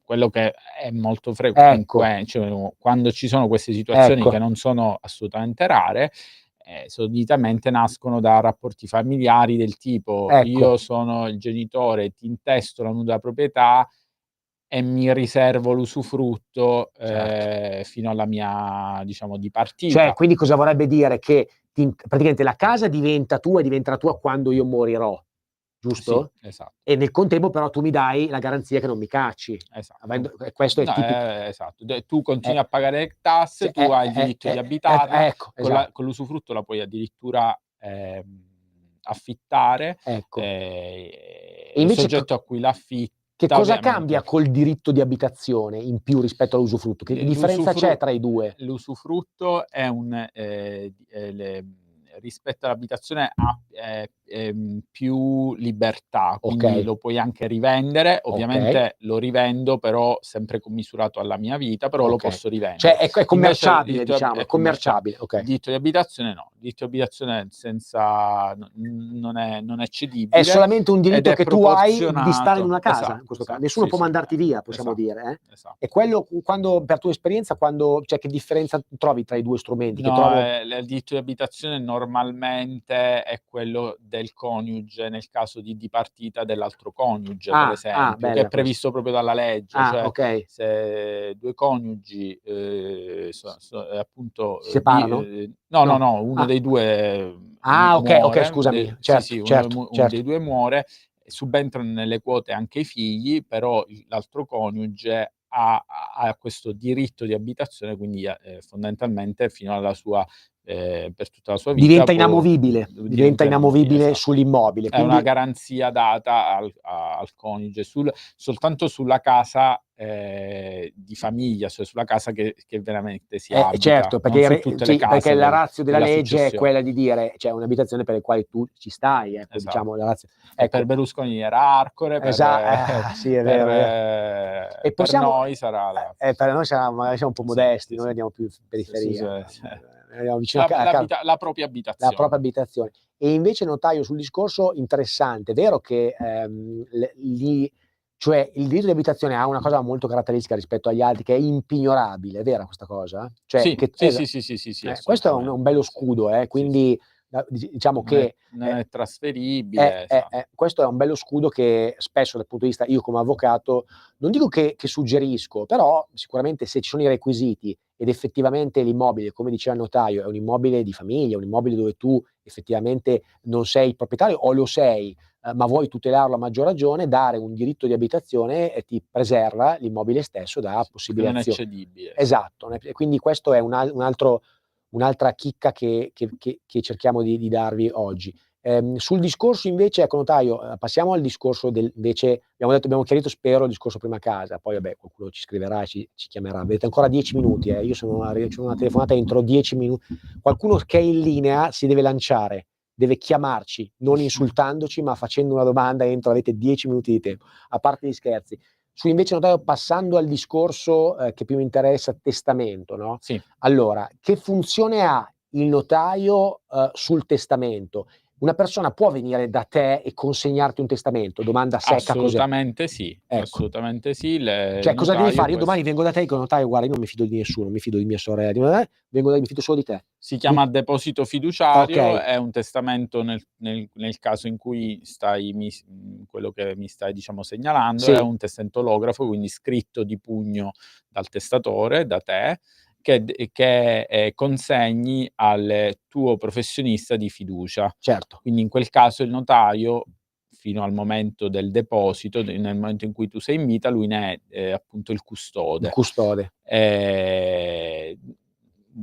Quello che è molto frequente, cioè, quando ci sono queste situazioni che non sono assolutamente rare, solitamente nascono da rapporti familiari del tipo: io sono il genitore, ti intesto la nuda proprietà e mi riservo l'usufrutto fino alla mia, diciamo, dipartita. Cioè, quindi cosa vorrebbe dire? Che praticamente la casa diventa tua e diventerà tua quando io morirò, giusto? Sì, esatto. E nel contempo però tu mi dai la garanzia che non mi cacci. Esatto. Questo è No, tipico. Esatto. Tu continui a pagare le tasse, tu hai il diritto di abitarla, esatto. con l'usufrutto la puoi addirittura affittare. E il invece soggetto a cui l'affitta, che cosa cambia col diritto di abitazione in più rispetto all'usufrutto? Che differenza c'è tra i due? L'usufrutto è rispetto all'abitazione ha più libertà, quindi lo puoi anche rivendere. Ovviamente lo rivendo, però sempre commisurato alla mia vita, però lo posso rivendere. Cioè è commerciabile, diciamo, è commerciabile. Il diritto di abitazione no, il diritto di abitazione non è cedibile. È solamente un diritto che tu hai di stare in una casa, in questo caso. Nessuno può mandarti via, possiamo dire. E quello, quando, per tua esperienza, cioè, che differenza trovi tra i due strumenti? Il diritto di abitazione normalmente è quello del coniuge nel caso di dipartita dell'altro coniuge, per esempio, che è previsto proprio dalla legge. Cioè, se due coniugi appunto si separano? No, uno dei due muore, scusami. Uno dei due muore, subentrano nelle quote anche i figli, però l'altro coniuge ha questo diritto di abitazione, quindi fondamentalmente fino alla sua per tutta la sua vita diventa inamovibile sull'immobile. È una garanzia data al coniuge soltanto sulla casa di famiglia, cioè sulla casa che veramente si abita. Certo, perché la ratio della legge è quella di dire, cioè un'abitazione per la quale tu ci stai, diciamo la ratio. Per Berlusconi era Arcore, sì, è vero. E per noi sarà per noi magari siamo un po' modesti, noi andiamo più in periferia. Vicino la propria abitazione. La propria abitazione. E invece, notaio, sul discorso interessante, è vero che cioè il diritto di abitazione ha una cosa molto caratteristica rispetto agli altri, che è impignorabile, è vera questa cosa? Cioè, sì. Questo è un bello scudo, quindi diciamo che non è trasferibile. Questo è un bello scudo che spesso dal punto di vista, io come avvocato, non dico che suggerisco, però sicuramente se ci sono i requisiti ed effettivamente l'immobile, come diceva il notaio, è un immobile di famiglia, un immobile dove tu effettivamente non sei il proprietario o lo sei, ma vuoi tutelarlo a maggior ragione, dare un diritto di abitazione ti preserva l'immobile stesso da possibili azioni. Non è cedibile. Esatto, quindi questo è un'altra chicca che cerchiamo di darvi oggi. Sul discorso invece, ecco notaio, passiamo al discorso invece, abbiamo chiarito, spero, il discorso prima casa, poi vabbè qualcuno ci scriverà e ci chiamerà. Avete ancora 10 minuti, io sono una telefonata entro 10 minuti. Qualcuno che è in linea si deve lanciare, deve chiamarci, non insultandoci, ma facendo una domanda avete 10 minuti di tempo, a parte gli scherzi. Su invece, notaio, passando al discorso che più mi interessa, testamento, no? Sì. Allora, che funzione ha il notaio sul testamento? Una persona può venire da te e consegnarti un testamento? Domanda secca. Assolutamente sì, assolutamente sì. Cioè, cosa devi fare? Io domani vengo da te e dico, notaio, guarda, io non mi fido di nessuno, non mi fido di mia sorella, mi fido solo di te. Si chiama deposito fiduciario, è un testamento nel caso in cui quello che mi stai, diciamo, segnalando, è un testamentolografo, quindi scritto di pugno dal testatore, da te, che consegni al tuo professionista di fiducia. Certo. Quindi in quel caso il notaio, fino al momento del deposito, nel momento in cui tu sei in vita, lui ne è appunto il custode. Il custode.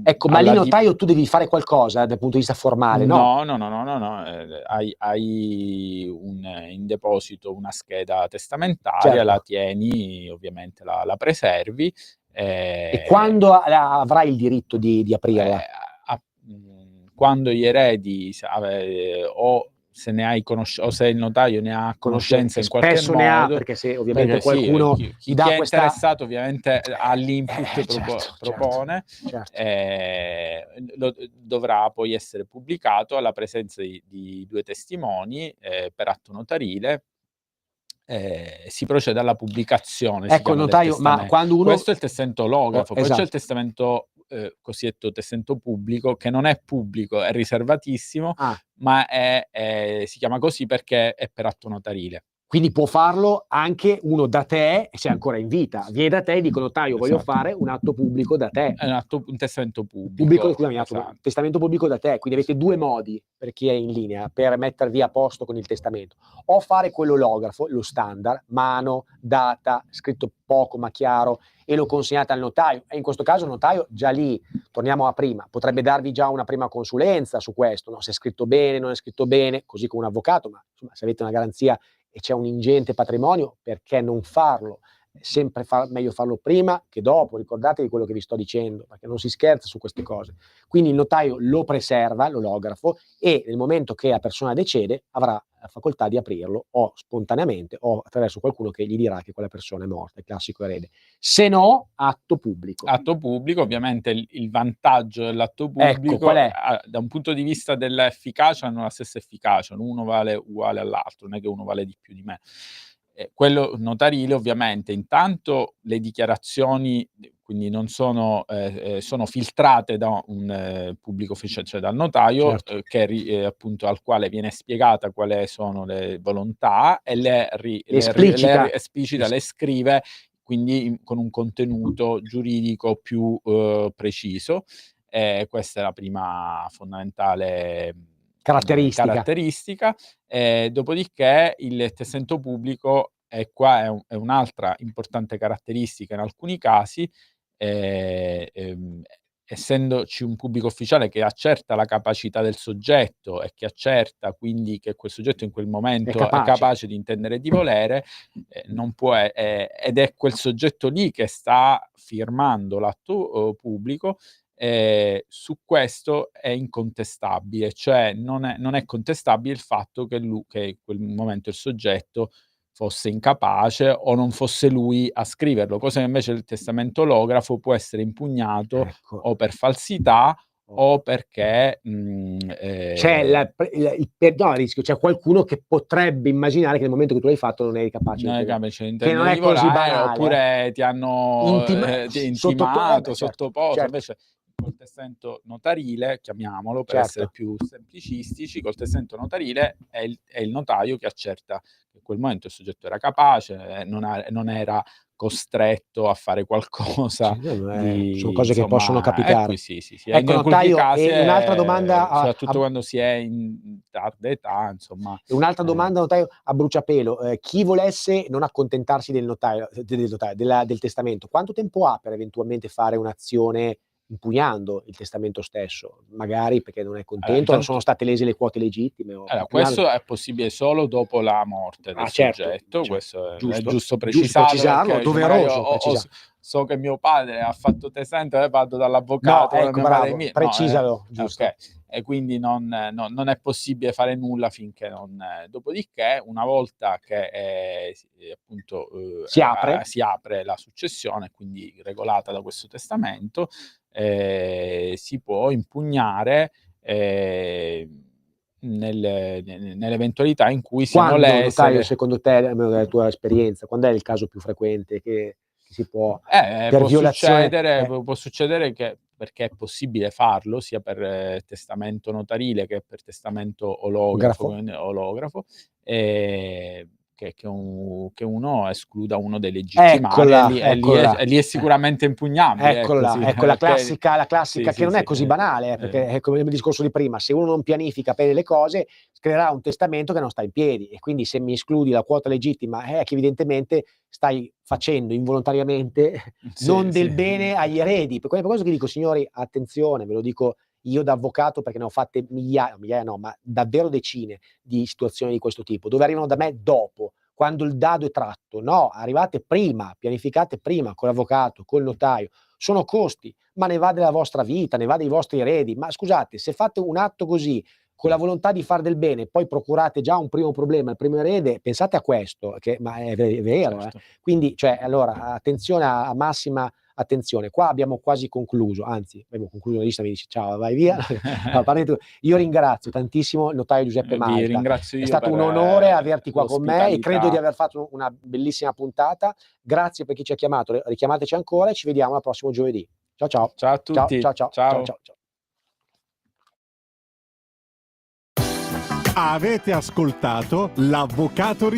Ecco, ma lì notaio tu devi fare qualcosa dal punto di vista formale, no? No. Hai in deposito una scheda testamentaria, Certo. la tieni, ovviamente la preservi. E quando avrai il diritto di aprirla? Quando gli eredi o se ne hai o se il notaio ne ha conoscenza in qualche modo. Spesso ne ha, perché se ovviamente qualcuno chi dà è questa... interessato ovviamente all'input propone, dovrà poi essere pubblicato alla presenza di 2 testimoni per atto notarile. Si procede alla pubblicazione. Ecco, notaio, ma quando uno... Questo è il testamento olografo, poi esatto. c'è il testamento cosiddetto testamento pubblico, che non è pubblico, è riservatissimo, ma si chiama così perché è per atto notarile. Quindi può farlo anche uno da te, se è ancora in vita. Viene da te e dico, notaio, voglio fare un atto pubblico da te. È un testamento pubblico. Scusami, un testamento pubblico da te. Quindi avete 2 modi, per chi è in linea, per mettervi a posto con il testamento. O fare quello olografo, lo standard, mano, data, scritto poco ma chiaro, e lo consegnate al notaio. E in questo caso il notaio già lì, torniamo a prima, potrebbe darvi già una prima consulenza su questo, no? Se è scritto bene, non è scritto bene, così come un avvocato, ma insomma, se avete una garanzia e c'è un ingente patrimonio, perché non farlo? È sempre meglio farlo prima che dopo, ricordatevi quello che vi sto dicendo, perché non si scherza su queste cose. Quindi il notaio lo preserva, l'olografo, e nel momento che la persona decede avrà la facoltà di aprirlo o spontaneamente o attraverso qualcuno che gli dirà che quella persona è morta, il classico erede. Se no, atto pubblico. Atto pubblico, ovviamente il vantaggio dell'atto pubblico, ecco, qual è? Da un punto di vista dell'efficacia, hanno la stessa efficacia, uno vale uguale all'altro, non è che uno vale di più di me. Quello notarile, ovviamente, intanto le dichiarazioni quindi non sono filtrate da un pubblico ufficiale, cioè dal notaio, che appunto al quale viene spiegata quali sono le volontà e le esplicita, le scrive, quindi con un contenuto giuridico più preciso. Questa è la prima fondamentale caratteristica. Dopodiché il testamento pubblico, è un'altra importante caratteristica in alcuni casi, essendoci un pubblico ufficiale che accerta la capacità del soggetto e che accerta quindi che quel soggetto in quel momento è capace di intendere e di volere, non può, ed è quel soggetto lì che sta firmando l'atto pubblico. Su questo è incontestabile, cioè non è contestabile il fatto che in quel momento il soggetto fosse incapace o non fosse lui a scriverlo, cosa che invece il testamento olografo può essere impugnato o per falsità o perché c'è il rischio, c'è qualcuno che potrebbe immaginare che nel momento che tu l'hai fatto non eri capace, che non è così banale, oppure ti hanno intimato, sottoposto. Invece col testamento notarile, chiamiamolo per essere più semplicistici, col testamento notarile è il notaio che accerta che in quel momento il soggetto era capace, non era costretto a fare qualcosa. Sono cose che possono capitare. Sì. Ecco, notaio, casi un'altra domanda, soprattutto quando si è in tarda età, insomma. Un'altra domanda, notaio, a bruciapelo. Chi volesse non accontentarsi del testamento, quanto tempo ha per eventualmente fare un'azione impugnando il testamento stesso? Magari perché non è contento, non sono state lese le quote legittime. Questo è possibile solo dopo la morte del soggetto, questo è giusto precisarlo, doveroso. So che mio padre ha fatto testamento, vado dall'avvocato, precisalo, giusto. Okay. E quindi non è possibile fare nulla finché non. Dopodiché, una volta che appunto si apre la successione, quindi regolata da questo testamento, si può impugnare nell'eventualità in cui siano lese. Notaio, secondo te, dalla tua esperienza, quando è il caso più frequente che si può può succedere che, perché è possibile farlo sia per testamento notarile che per testamento olografo, che uno escluda uno dei legittimari, e lì è sicuramente impugnabile. Ecco la classica Sì, che sì, non è sì. così banale, perché è come il discorso di prima: se uno non pianifica bene le cose, creerà un testamento che non sta in piedi, e quindi se mi escludi la quota legittima è che evidentemente stai facendo involontariamente non del bene agli eredi. Per questo che dico, signori, attenzione, ve lo dico io da avvocato, perché ne ho fatte migliaia no, ma davvero decine di situazioni di questo tipo, dove arrivano da me dopo, quando il dado è tratto. No, arrivate prima, pianificate prima con l'avvocato, col notaio. Sono costi, ma ne va della vostra vita, ne va dei vostri eredi. Ma scusate, se fate un atto così, con la volontà di far del bene, poi procurate già un primo problema, il primo erede, pensate a questo, ma è vero. Certo. Quindi, allora, attenzione, a massima attenzione. Qua abbiamo quasi concluso, anzi, abbiamo concluso la lista, mi dici ciao, vai via. Io ringrazio tantissimo il notaio Giuseppe Malta. Ringrazio io, è stato un onore averti qua con me e credo di aver fatto una bellissima puntata. Grazie per chi ci ha chiamato, richiamateci ancora e ci vediamo al prossimo giovedì. Ciao. Ciao a tutti. Ciao. Avete ascoltato l'Avvocato